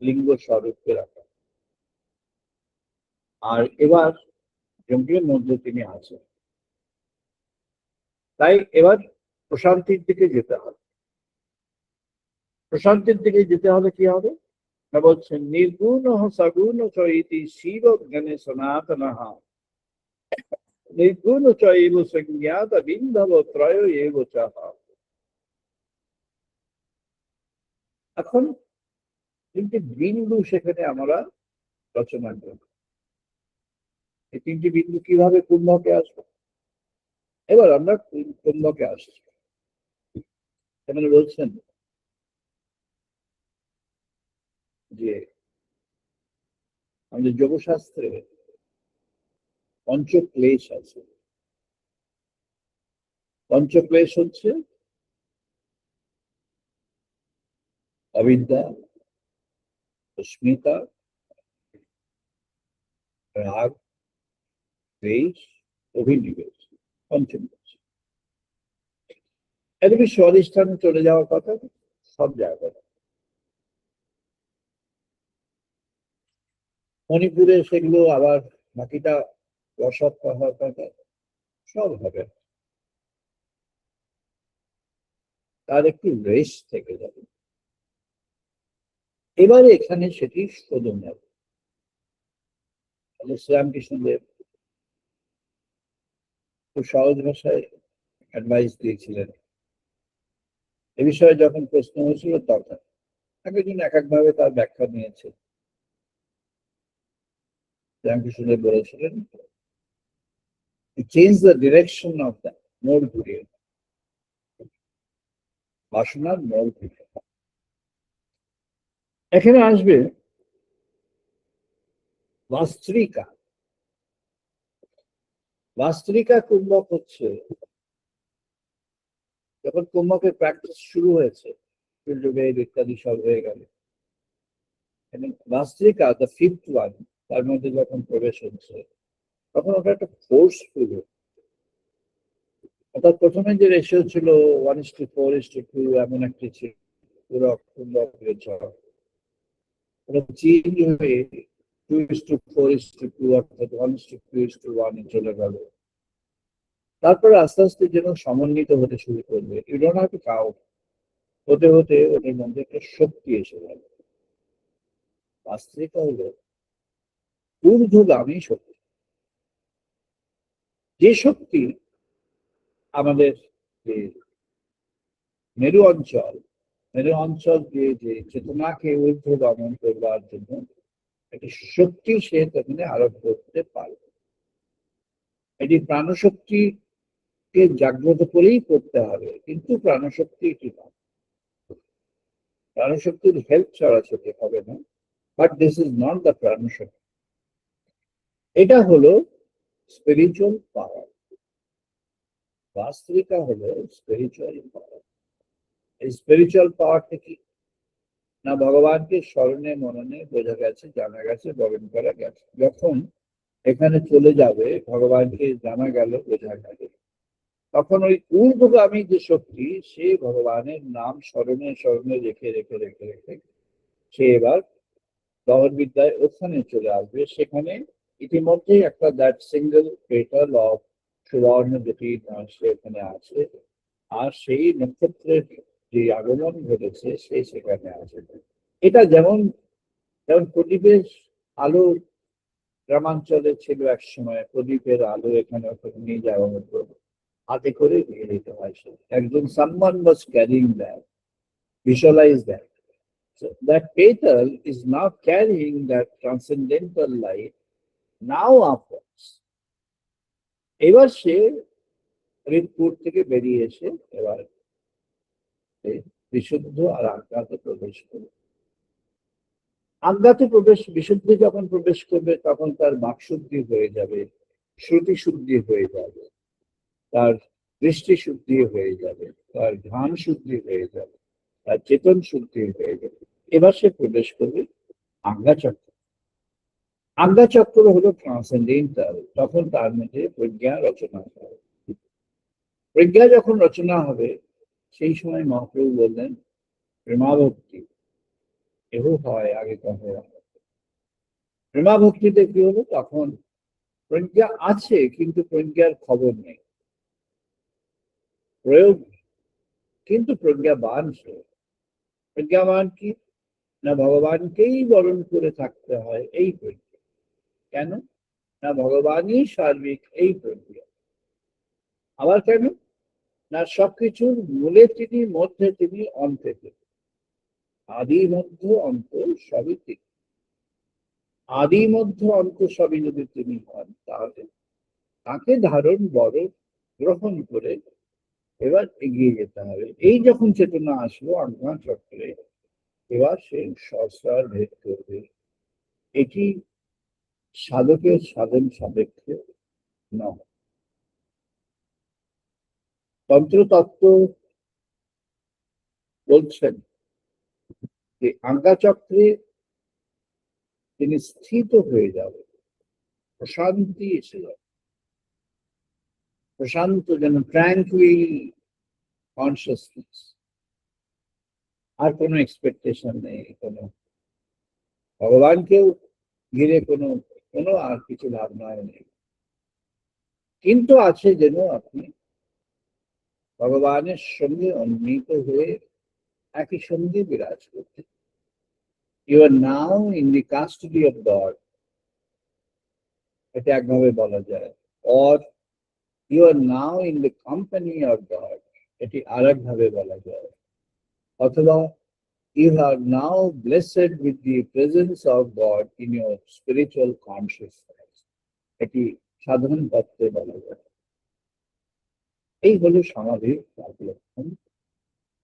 লিঙ্গ স্বরূপকে রাখা আর এবার যজ্ঞের মধ্যে তিনি আছেন তাই এবার প্রশান্তির দিকে যেতে হবে প্রশান্তির দিকে যেতে হলে কি হবে না বলছেন নির্গুণ সগুণ চৈতি শিব জ্ঞানে সনাতন নির্গুণ চ এব সংজ্ঞাত বিন্ধব ত্রয় এব চাহা। এখন তিনটি বিন্দু সেখানে আমরা রচনা করি। এই তিনটি বিন্দু কিভাবে কুম্ভকে আসবে? এবার আমরা কুম্ভকে আসছি। এখানে বলছেন যে আমাদের যোগশাস্ত্রে পঞ্চক্লেশ আছে। পঞ্চক্লেশ হচ্ছে অবিদ্যা, অস্মিতা, রাগ, দ্বেষ, অভিনিবেশ, পঞ্চক্লেশ। এর বিশ্ব অধিষ্ঠানে চলে যাওয়ার কথা সব জায়গায়। মণিপুরে সেগুলো আবার বাকিটা রসদ হওয়ার কথা, সব হবে, তার একটু রেস্ট থেকে যাবে। এবারে এখানে সেটি শোধন হবে। শ্রীরামকৃষ্ণদেব খুব সহজ ভাষায় অ্যাডভাইস দিয়েছিলেন। এ বিষয়ে যখন প্রশ্ন হয়েছিল তখন একজন এক একভাবে তার ব্যাখ্যা নিয়েছে। শ্রীরামকৃষ্ণদেব বলেছিলেন change the direction of the মোড় ঘুরিয়ে, বাসনার মোড় ঘুরিয়ে। এখানে আসবে বাস্ত্রিকা। বাস্ত্রিকা কুম্ভক হচ্ছে যখন কুম্ভকের প্র্যাকটিস শুরু হয়েছে, সূর্যবেদ ইত্যাদি সব হয়ে গেল, বাস্ত্রিকা দ্য ফিফথ ওয়ান তার মধ্যে যখন প্রবেশ হচ্ছে তখন ওটা একটা ফোর্সফুল। অর্থাৎ প্রথমে যে রেশিও ছিল 1:4:2 এমন একটি ছিল পুরো কুম্ভকের ঝড়, ওটা চেঞ্জ হয়ে 2:4:2 অর্থাৎ 1:2:1 চলে গেল। তারপরে আস্তে আস্তে যেন সমন্বিত হতে শুরু করবে। You don't have to count. হতে হতে ওদের মধ্যে একটা শক্তি এসে গেল। বাস্তবিকতা হলো ঊর্ধ্বগামী শক্তি। যে শক্তি আমাদের যে মেরু অঞ্চল দিয়ে যে চেতনাকে ঊর্ধ্বগমন করবার জন্য একটি শক্তি সে সেখানে আরোপ করতে পারবে। এটি প্রাণশক্তিকে জাগ্রত করেই করতে হবে, কিন্তু প্রাণশক্তি কি না, প্রাণশক্তির হেল্প ছাড়া সেটি হবে না। But this is not the প্রাণশক্তি, এটা হলো স্পিরিচুয়াল পাওয়ার। বাস্তবিকতা হলো স্পিরিচুয়াল পাওয়ার। এই স্পিরিচুয়াল পাওয়ারটা কি না, ভগবানকে স্মরণে মননে বোঝা গেছে, জানা গেছে, বরণ করা গেছে। যখন এখানে চলে যাবে, ভগবানকে জানা গেল, বোঝা গেল, তখন ওই ঊর্ধ্বগামী যে শক্তি সে ভগবানের নাম স্মরণে স্মরণে রেখে রেখে রেখে রেখে সে এবার দহন বিদ্যায় ওখানে চলে আসবে। সেখানে ইতিমধ্যেই একটা দ্যাট সিঙ্গেল পেটাল অফ সুবর্ণ যেটি সেখানে আছে, আর সেই নক্ষত্রের যে আগমন ঘটেছে সে সেখানে আছে। এটা যেমন যেমন প্রদীপের আলো গ্রামাঞ্চলে ছিল এক সময়, প্রদীপের আলো এখানে ওখানে নিয়ে যাওয়া হতো, হাতে করে নিয়ে যেতে হয়। একজন someone was carrying that, visualize that. So that petal is now carrying that transcendental light now upwards. এবার সে হরিদপুর থেকে বেরিয়ে এসে এবার বিশুদ্ধ আর আজ্ঞাতে প্রবেশ করবে। আজ্ঞাতে প্রবেশ, বিশুদ্ধি যখন প্রবেশ করবে তখন তার বাকশুদ্ধি হয়ে যাবে, শ্রুতি শুদ্ধি হয়ে যাবে, তার দৃষ্টি শুদ্ধি হয়ে যাবে, তার ধ্যান শুদ্ধি হয়ে যাবে, তার চেতন শুদ্ধি হয়ে যাবে। এবার সে প্রবেশ করবে আজ্ঞাচক্র। আজ্ঞাচক্র হলো ট্রান্সেন্ডেন্টাল। তখন তার মধ্যে প্রজ্ঞা রচনা হবে। প্রজ্ঞা যখন রচনা হবে সেই সময় মহাপ্রভু বললেন প্রেমাভক্তি এও হয় আগে কহে। প্রেমাভক্তিতে কি হলো, তখন প্রজ্ঞা আছে কিন্তু প্রজ্ঞার খবর নেই, প্রয়োগ, কিন্তু প্রজ্ঞাবান সে। প্রজ্ঞাবান কি না, ভগবানকেই বরণ করে থাকতে হয় এই প্রজ্ঞা। কেন না ভগবানই সার্বিক এই প্রক্রিয়া। আবার কেন না সবকিছুর মূলে তিনি, মধ্যে তিনি, অন্তে তিনি। আদি মধ্য অন্ত সবই তিনি। আদি মধ্য অন্ত সবই যদি তিনি হন, তাহলে তাকে ধারণ বড় গ্রহণ করে এবার এগিয়ে যেতে হবে। এই যখন চেতনা আসলো আজ্ঞা চক্রে, এবার সে সহস্রার ভেদ করবে। এটি সাধকের সাধন সাপেক্ষে নয়। তন্ত্রতত্ত্ব বলছেন যে আজ্ঞাচক্রে তিনি স্থিত হয়ে যাবে, প্রশান্তি এসে যাবে, প্রশান্ত যেন ট্র্যাঙ্কুইল কনসিয়াসনেস। আর কোনো এক্সপেকটেশন নেই, কোনো ভগবানকেও ঘিরে কোনো কোনো আর কিছু ভাবনায় নেই। কিন্তু আছে যেন আপনি ভগবানের সঙ্গে উন্নীত হয়ে একই সঙ্গে বিরাজ করতে। You are now in the custody of God, এটা একভাবে বলা যায়। Or you are now in the company of God, এটি আর একভাবে বলা যায়। অথবা you are now blessed with the presence of God in your spiritual consciousness, এটি সাধারণ তত্ত্বে বলা যায়। এই হলো সমাধির লক্ষণ।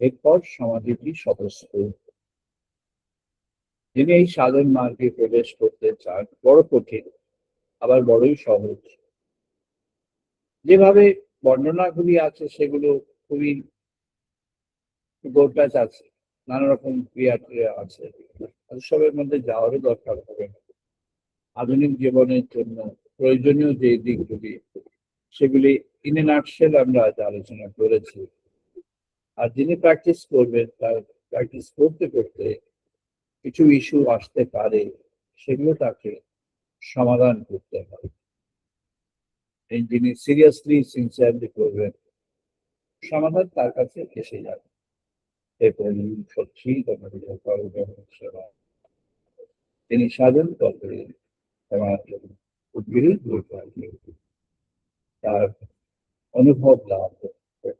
এরপর সমাধিটি স্বতঃস্ফূর্ত। যিনি এই সাধন মার্গে প্রবেশ করতে চান, বড় কঠিন আবার বড়ই সহজ। যেভাবে বর্ণনাগুলি আছে সেগুলো খুবই গোটাচ আছে, নানা রকম ক্রিয়া আছে, সবের মধ্যে যাওয়ারও দরকার হবে না। আধুনিক জীবনের জন্য প্রয়োজনীয় যে দিকগুলি সেগুলি ইন এ নাটশেল আমরা আজ আলোচনা করেছি। আর যিনি প্র্যাকটিস করবেন, তার প্র্যাকটিস করতে করতে কিছু ইস্যু আসতে পারে, সেগুলো তাকে সমাধান করতে হবে। যিনি সিরিয়াসলি সিনসিয়ারলি করবেন, সমাধান তার কাছে এসে যাবে। সত্যি তিনি সাধন করবেন, তার অনুভব লাভ করবে।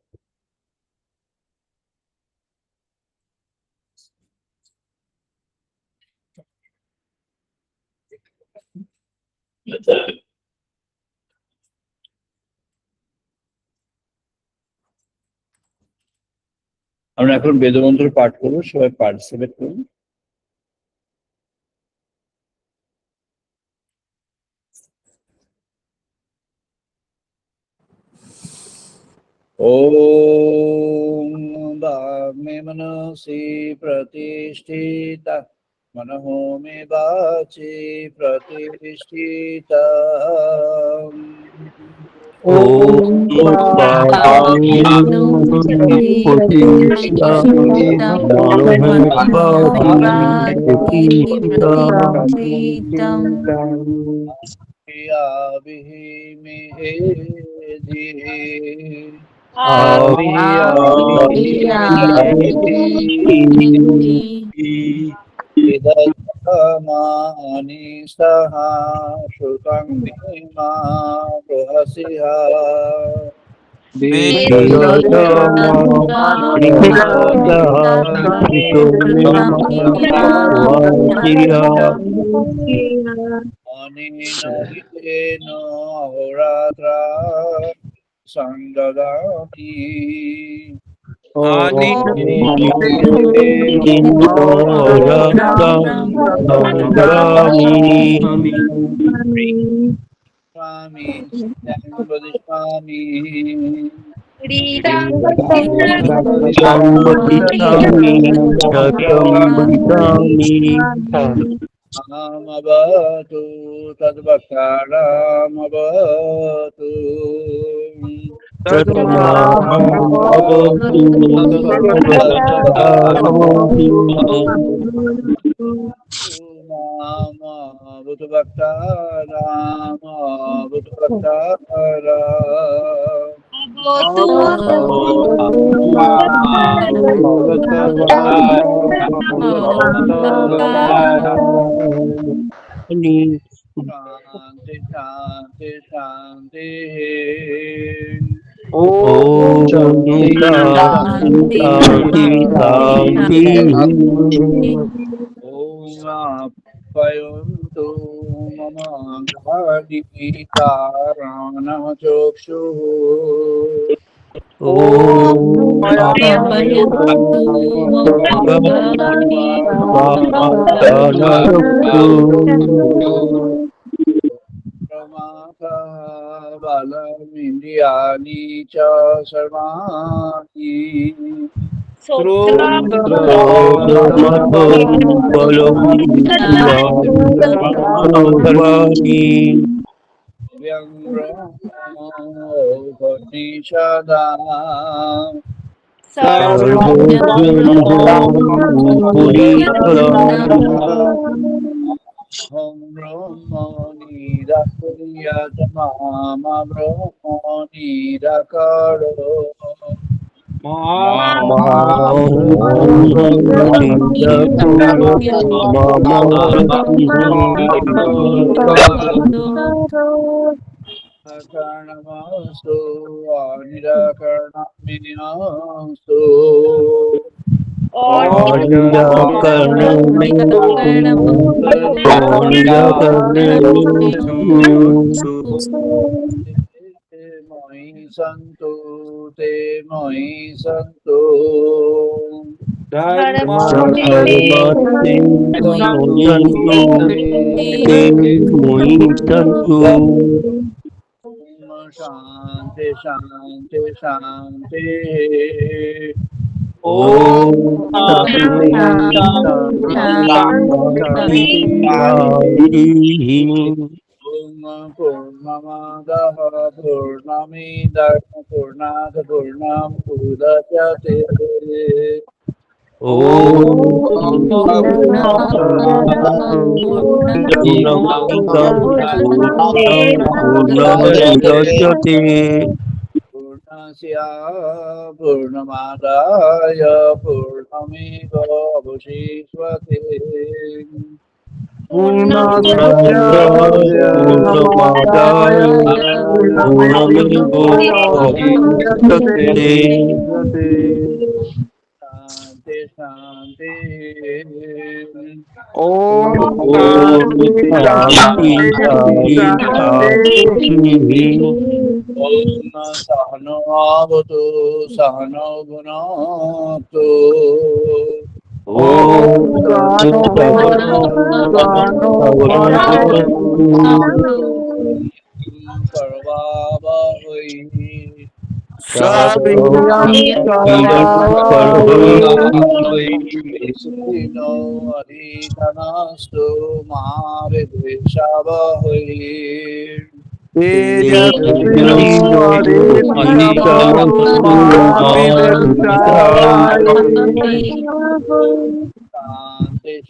আমরা এখন বেদমন্ত্র পাঠ করবো, সবাই পার্টিসিপেট করুন। ओम वाग्मे मनसि प्रतिष्ठिता, मनहो मे वाचि प्रतिष्ठिता। ओम संददाति स्वामी वदिष्यामि अहमवतु तद्वक्तारमवतु शांति शांति शांति Om Shanti Shanti Shanti. ओम आप्यायन्तु मम घटिकारणचक्षुः Om Apayantu प्रमाथः बलमिन्द्रियाणि च सर्वाणि व्यङ्ग्रमोपनिषदा अहं ब्रह्म निराकुर्यात्माम ब्रह्म निराकरो Karnamastu Nirakarnaminastu Moi Santu Te Moi Santu Shanti Shanti Shanti Om Om Purnamadaha Purnamidam Purnat Purnam Pudachyate Purnasya Purnamadaya Purnamiva Avashishvate Shanti Shanti Om Sahano Avatu Sahano Gunatu Parvavai Sino Adhikanastu Mahavideshavahai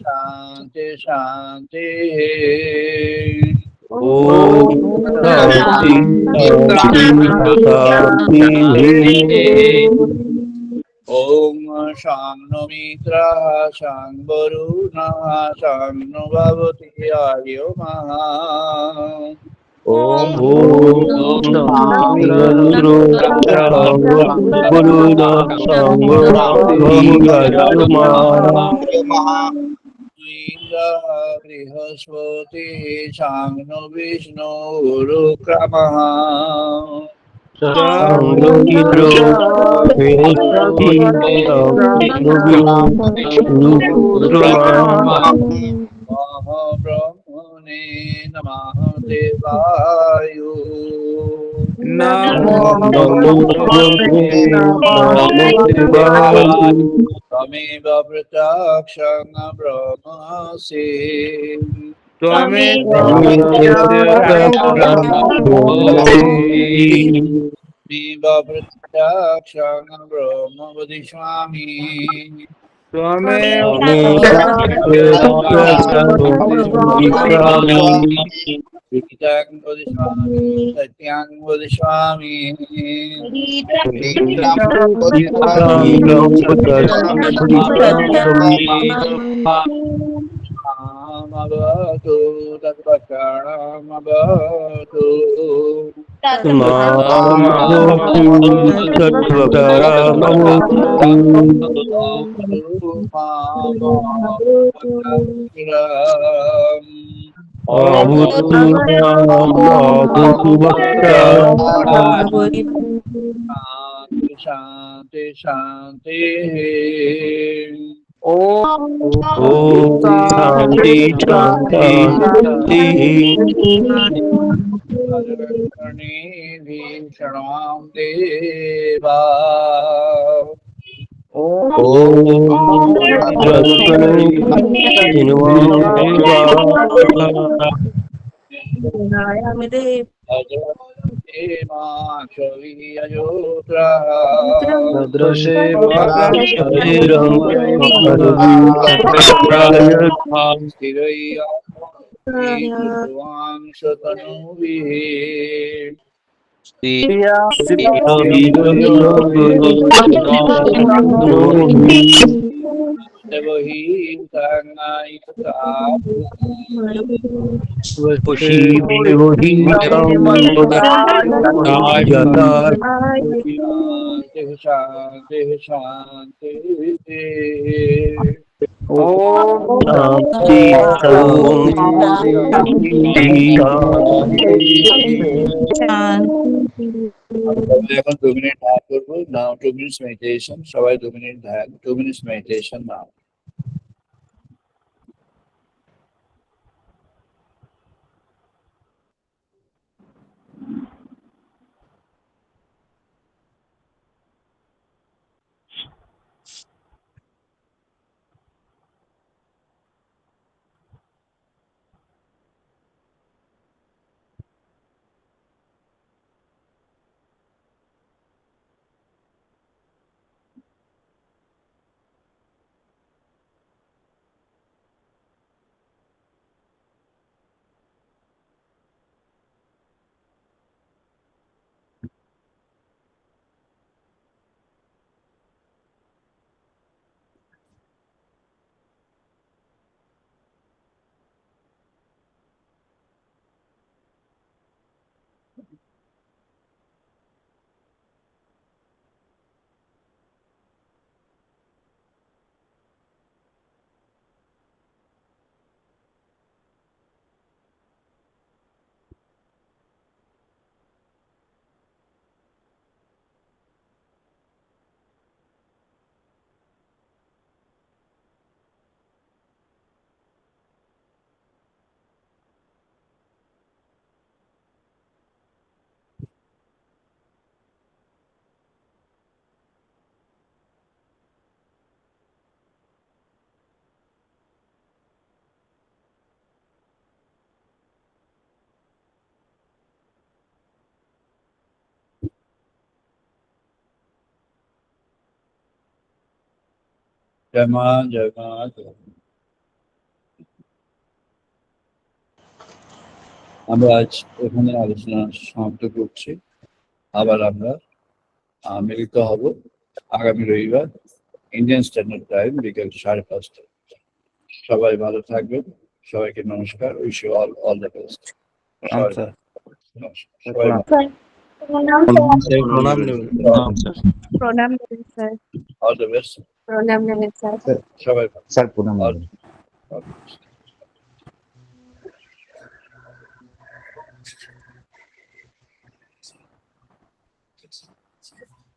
Shanti Shanti Shanti Om Shangno Mitra Shangvaruna Shangno Bhavati Ayo Maha Indra Brihaspati Shangno Vishnu Urukramaha Brahmane Namaha Devayu Tameva Pratakshang Brahmasi Tameva Pratakshang Brahma Vadishwami Satyang Vadishwami Amavatu তৎপকারামবতু শান্তি শান্তি শান্তি। শান্তি শান্তি। ভীষণাম দেবা শান্তি শান্তি। এখন 2 minute ধ্যান করবো। নাও 2 minutes মেডিটেশন। সবাই 2 মিনিট ধ্যান, 2 minutes মেডিটেশন নাও। জয় মা, জয় মা, জয় মা। আমরা আজ এখানে আলোচনা সমাপ্ত করছি। আবার আমরা মিলিত হব আগামী রবিবার ইন্ডিয়ান স্ট্যান্ডার্ড টাইম বিকেল 5:30। সবাই ভালো থাকবেন। সবাইকে নমস্কার। Wish you all the best. সবাই প্রণাম নেবেন স্যার। All the best. প্রণাম নেবেন স্যার। সবাই স্যার প্রণাম। all the best.